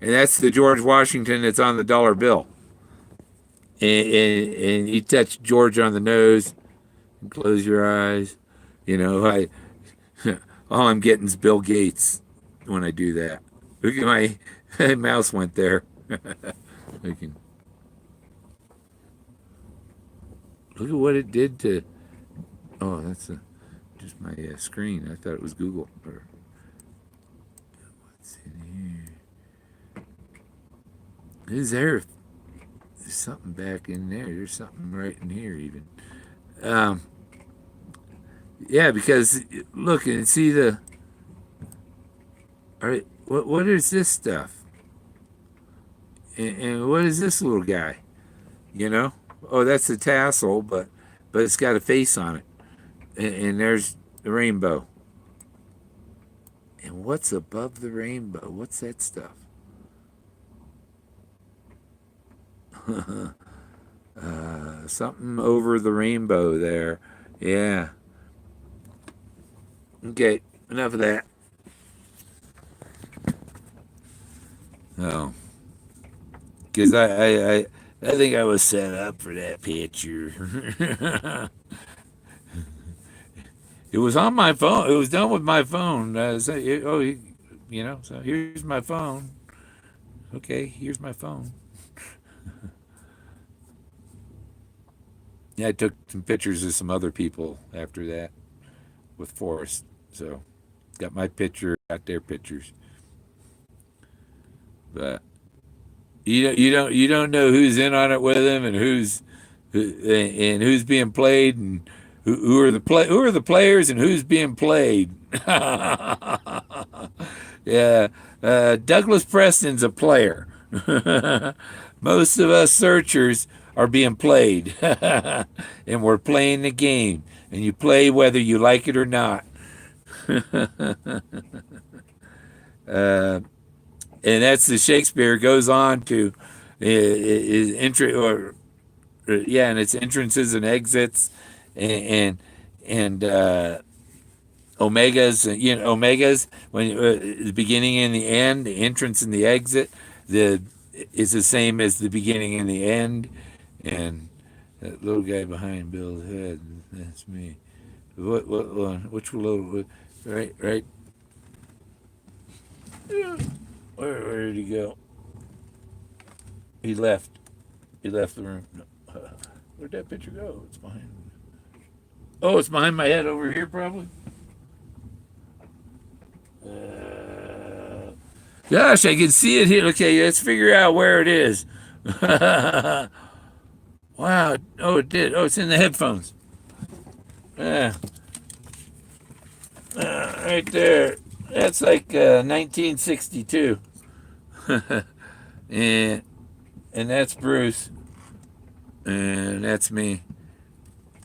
Speaker 1: And that's the George Washington that's on the dollar bill. And you touch George on the nose and close your eyes. All I'm getting is Bill Gates when I do that. Look at my mouse went there. Look at what it did to. Oh, that's just my screen. I thought it was Google. What's in here? Is there? There's something back in there. There's something right in here even. Yeah, because look and see the. All right, what is this stuff? And what is this little guy? Oh, that's a tassel, but it's got a face on it, and there's the rainbow. And what's above the rainbow? What's that stuff? Something over the rainbow there. Yeah. Okay, enough of that. Oh, because I think I was set up for that picture. It was on my phone. It was done with my phone. So here's my phone. Okay, here's my phone. Yeah, I took some pictures of some other people after that with Forrest. So got my picture, got their pictures, but you don't know who's in on it with him and who's being played and who are the players and who's being played. Yeah, Douglas Preston's a player. Most of us searchers are being played, and we're playing the game. And you play whether you like it or not. And that's the Shakespeare goes on to is entry or yeah, and its entrances and exits, and and omegas. Omegas when the beginning and the end, the entrance and the exit, the is the same as the beginning and the end, and that little guy behind Bill's head. That's me. What one? Which little? Right. Where did he go? He left. He left the room. No. Where'd that picture go? It's behind. Oh, it's behind my head over here, probably. Uh, Gosh, I can see it here. Okay, let's figure out where it is. Wow. Oh, it did. Oh, it's in the headphones. Yeah, right there. That's like 1962, and and that's Bruce, and that's me.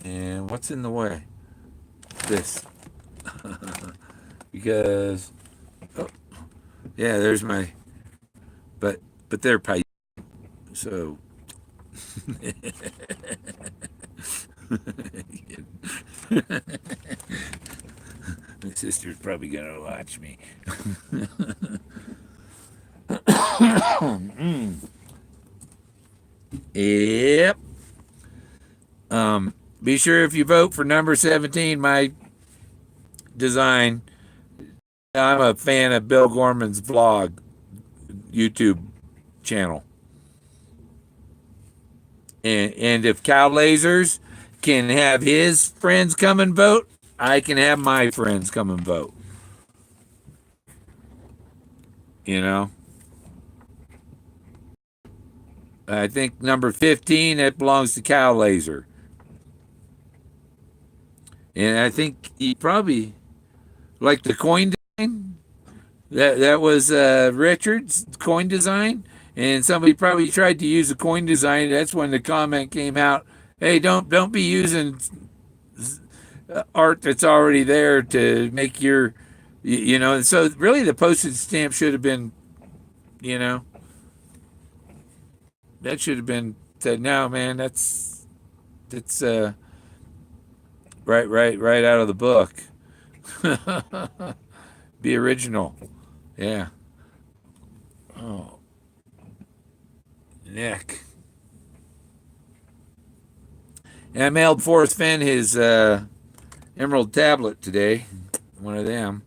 Speaker 1: And what's in the way? This, because oh, yeah, there's my but they're pipe. So my sister's probably gonna watch me. Yep. Be sure if you vote for number 17, my design. I'm a fan of Bill Gorman's vlog YouTube channel. And if Cow Lasers can have his friends come and vote, I can have my friends come and vote. You know, I think number 15 that belongs to Cow Laser, and I think he probably like the coin design. That was Richard's coin design, and somebody probably tried to use the coin design. That's when the comment came out. Hey, don't be using art that's already there to make your, you know. So really, the postage stamp should have been, you know, that should have been said. No, man, that's right out of the book. Be original. Yeah. Oh, Nick. And I mailed Forrest Fenn his emerald tablet today. One of them.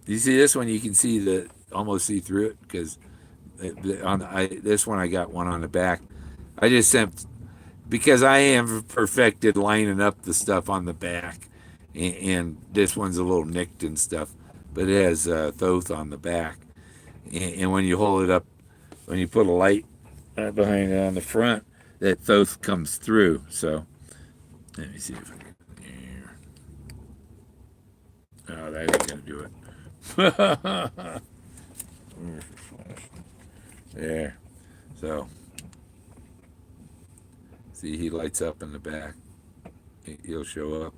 Speaker 1: Do you see this one? You can see the almost see through it because this one I got one on the back. I just sent because I am perfected lining up the stuff on the back, and this one's a little nicked and stuff, but it has Thoth on the back, and when you hold it up, when you put a light behind it on the front, that Thoth comes through. So let me see if I can. Oh, that ain't gonna do it. There. So see, he lights up in the back. He'll show up,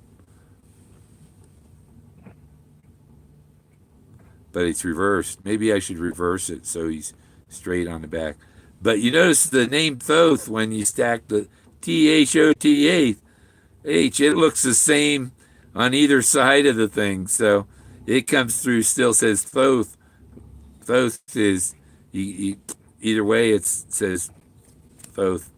Speaker 1: but it's reversed. Maybe I should reverse it so he's straight on the back. But you notice the name Thoth when you stack the THOTH, it looks the same on either side of the thing. So it comes through, still says Thoth. Thoth is, either way, it says Thoth.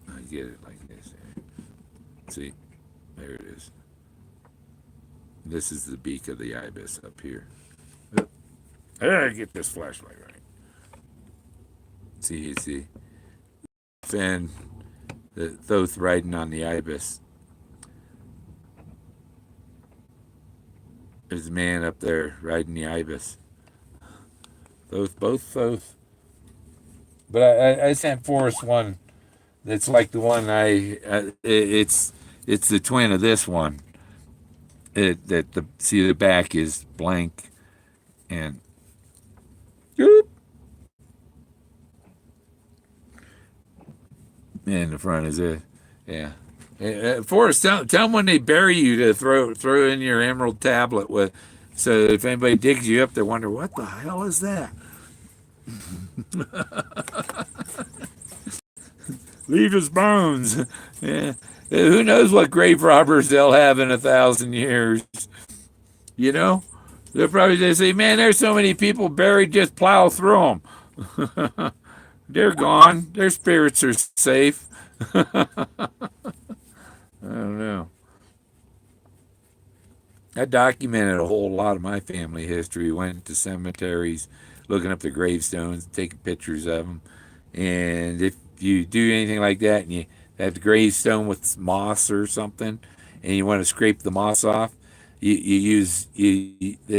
Speaker 1: I get it like this. See, there it is. This is the beak of the ibis up here. I gotta get this flashlight right. See, Fenn, the Thoth riding on the ibis. There's a man up there riding the ibis. Both Thoth. But I sent Forrest one that's like the one it's the twin of this one. That the see the back is blank and and the front is it. Yeah. Forrest, tell them when they bury you to throw in your emerald tablet with, so if anybody digs you up, they wonder what the hell is that. Leave his bones. Yeah. Who knows what grave robbers they'll have in 1,000 years? You know, they'll probably just say, "Man, there's so many people buried. Just plow through them. They're gone. Their spirits are safe." I don't know. I documented a whole lot of my family history. Went to cemeteries, looking up the gravestones, taking pictures of them. And if you do anything like that, and you have the gravestone with moss or something, and you want to scrape the moss off, they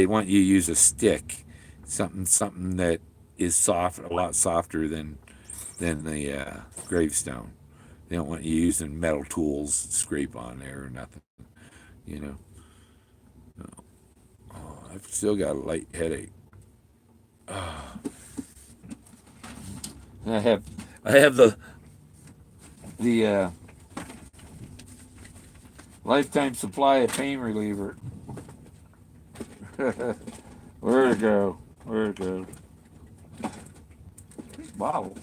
Speaker 1: want you to use a stick, something that is soft, a lot softer than the gravestone. They don't want you using metal tools to scrape on there or nothing, you know. Oh, I've still got a light headache. I have the lifetime supply of pain reliever. Where'd it go? Where'd it go? Bottle.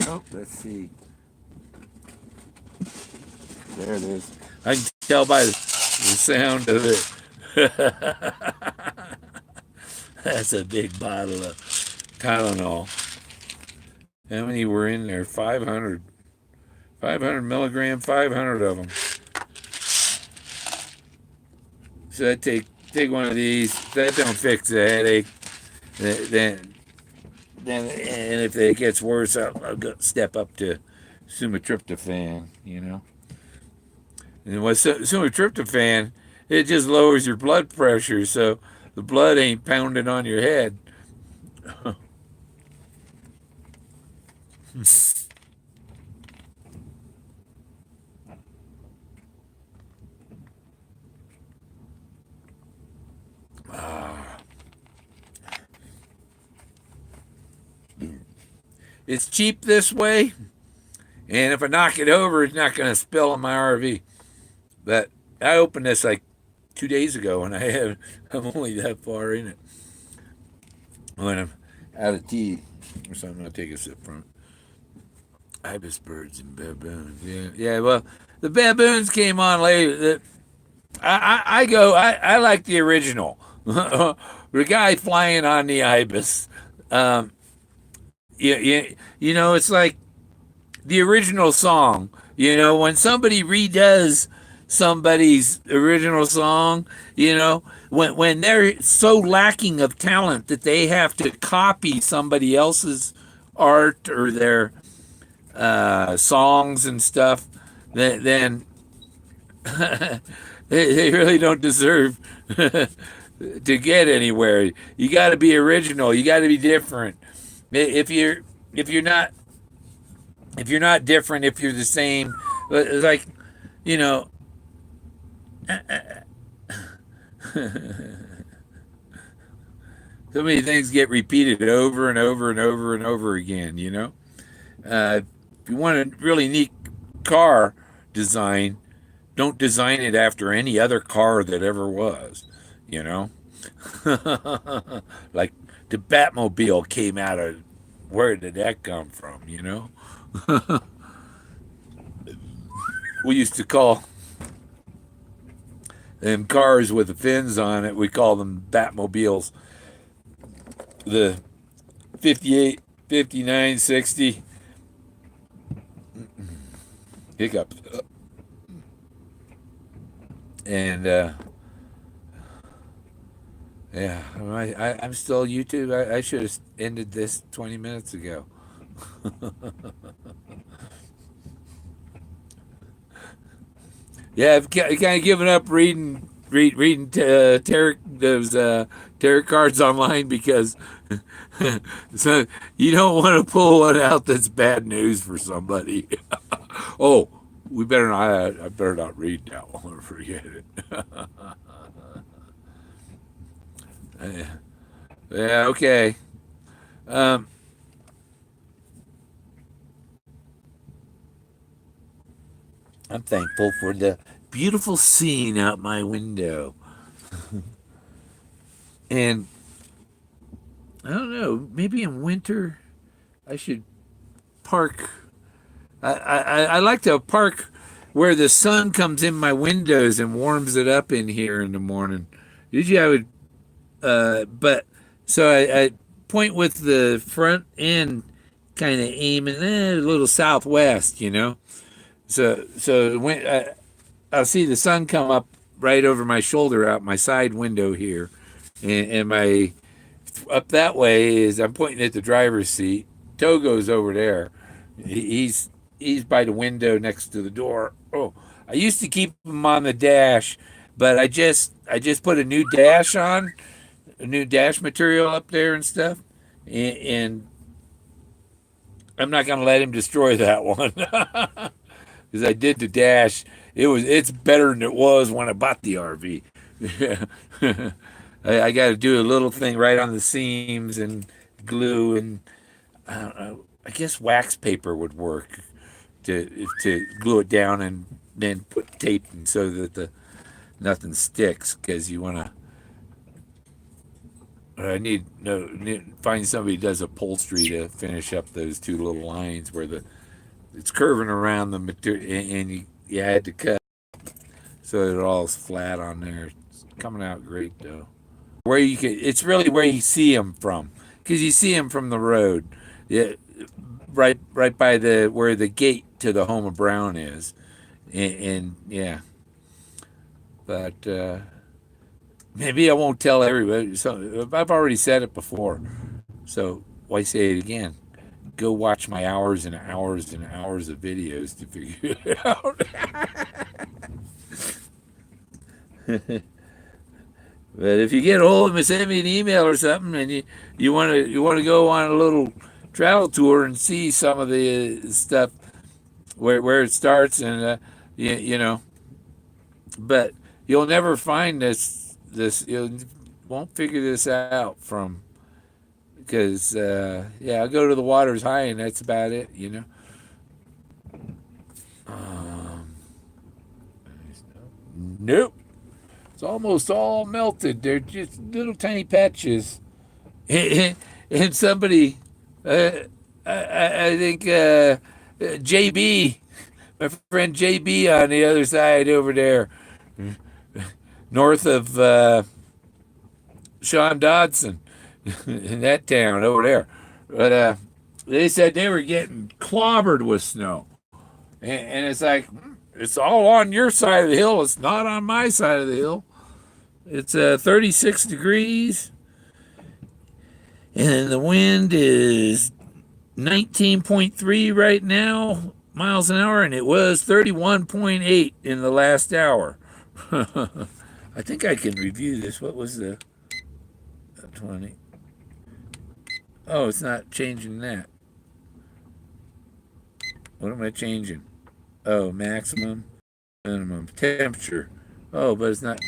Speaker 1: Oh, let's see. There it is. I can tell by the sound of it. That's a big bottle of Tylenol. How many were in there? 500. 500 milligram, 500 of them. So I take one of these. That don't fix the headache. Then and if it gets worse, I'll go step up to sumatriptophan, you know. And with sumatriptophan, it just lowers your blood pressure, so the blood ain't pounding on your head. It's cheap this way, and if I knock it over, it's not going to spill in my RV. But I opened this like 2 days ago, and I'm only that far in it. When I'm out of tea or something, I'll take a sip from it. Ibis birds and baboons. Yeah. Well, the baboons came on later. I like the original. The guy flying on the ibis. You know, it's like the original song. You know, when somebody redoes somebody's original song, you know, when they're so lacking of talent that they have to copy somebody else's art or their songs and stuff, then they really don't deserve to get anywhere. You got to be original. You got to be different. If you're not different, if you're the same, like, you know, so many things get repeated over and over and over and over again. You know, if you want a really neat car design, don't design it after any other car that ever was. You know, like the Batmobile came out of, where did that come from? You know, we used to call them cars with the fins on it, we call them Batmobiles. The 58, 59, 60. hiccups. And yeah, I'm still YouTube. I should have ended this 20 minutes ago. Yeah, I've kind of given up reading tarot cards online because so you don't want to pull one out that's bad news for somebody. Oh, we better not. I better not read that one. Forget it. Yeah. Okay. Um, I'm thankful for the beautiful scene out my window, and I don't know. Maybe in winter, I should park. I like to park where the sun comes in my windows and warms it up in here in the morning. Usually I would, but so I point with the front end, kind of aiming a little southwest, you know. So when I'll see the sun come up right over my shoulder out my side window here, and my up that way is I'm pointing at the driver's seat. Togo's over there. He's by the window next to the door. Oh, I used to keep him on the dash, but I just put a new dash material up there and stuff, and I'm not gonna let him destroy that one because I did the dash. It's better than it was when I bought the RV. I got to do a little thing right on the seams and glue and I don't know. I guess wax paper would work to glue it down and then put tape in so that the nothing sticks because you want to. I need find somebody who does upholstery to finish up those two little lines where it's curving around the material and you had to cut so it all's flat on there. It's coming out great though. Where you can, it's really where you see them from because you see them from the road. Yeah, right by the where the gate to the home of Brown is, and yeah, but maybe I won't tell everybody. So I've already said it before, so why say it again? Go watch my hours and hours and hours of videos to figure it out. But if you get a hold of me, send me an email or something, and you want to go on a little travel tour and see some of the stuff where it starts, and you know, but you'll never find this you won't figure this out from because yeah, I go to the water's high and that's about it, you know. Um, nope, it's almost all melted. They're just little tiny patches, and somebody, I think JB, my friend JB on the other side over there, north of Sean Dodson in that town over there. But they said they were getting clobbered with snow. And it's like, it's all on your side of the hill. It's not on my side of the hill. It's 36 degrees. And the wind is 19.3 right now, miles an hour. And it was 31.8 in the last hour. I think I can review this. What was the 20? Oh, it's not changing that. What am I changing? Oh, maximum, minimum temperature. Oh, but it's not.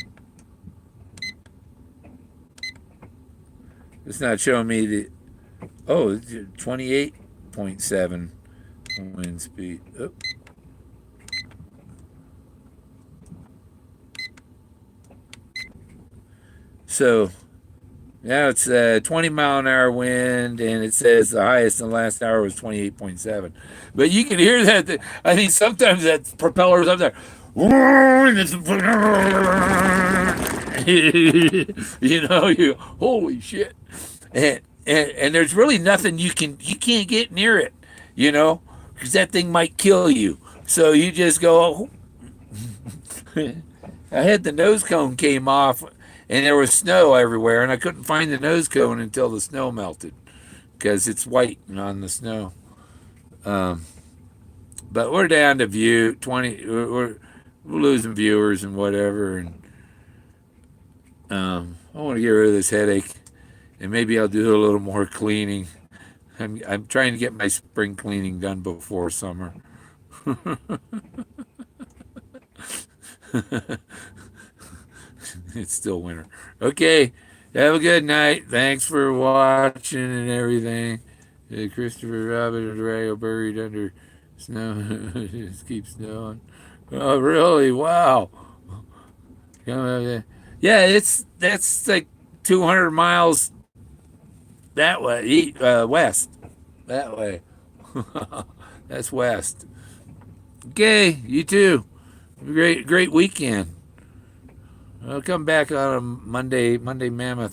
Speaker 1: It's not showing me the. Oh, 28.7 wind speed. Oh. So now it's 20-mile-an-hour wind, and it says the highest in the last hour was 28.7. But you can hear that. I think sometimes that propeller's up there. You holy shit, and there's really nothing you can't get near it, because that thing might kill you. So you just go. I had the nose cone came off, and there was snow everywhere, and I couldn't find the nose cone until the snow melted because it's white on the snow. Um, but we're down to view 20. We're losing viewers and whatever, and I want to get rid of this headache, and maybe I'll do a little more cleaning. I'm trying to get my spring cleaning done before summer. It's still winter. Okay. Have a good night. Thanks for watching and everything. Christopher Robin and Drago buried under snow. Just keeps snowing. Oh, really? Wow. Yeah, that's like 200 miles that way, west. That way. That's west. Okay, you too. Great weekend. I'll come back on a Monday Mammoth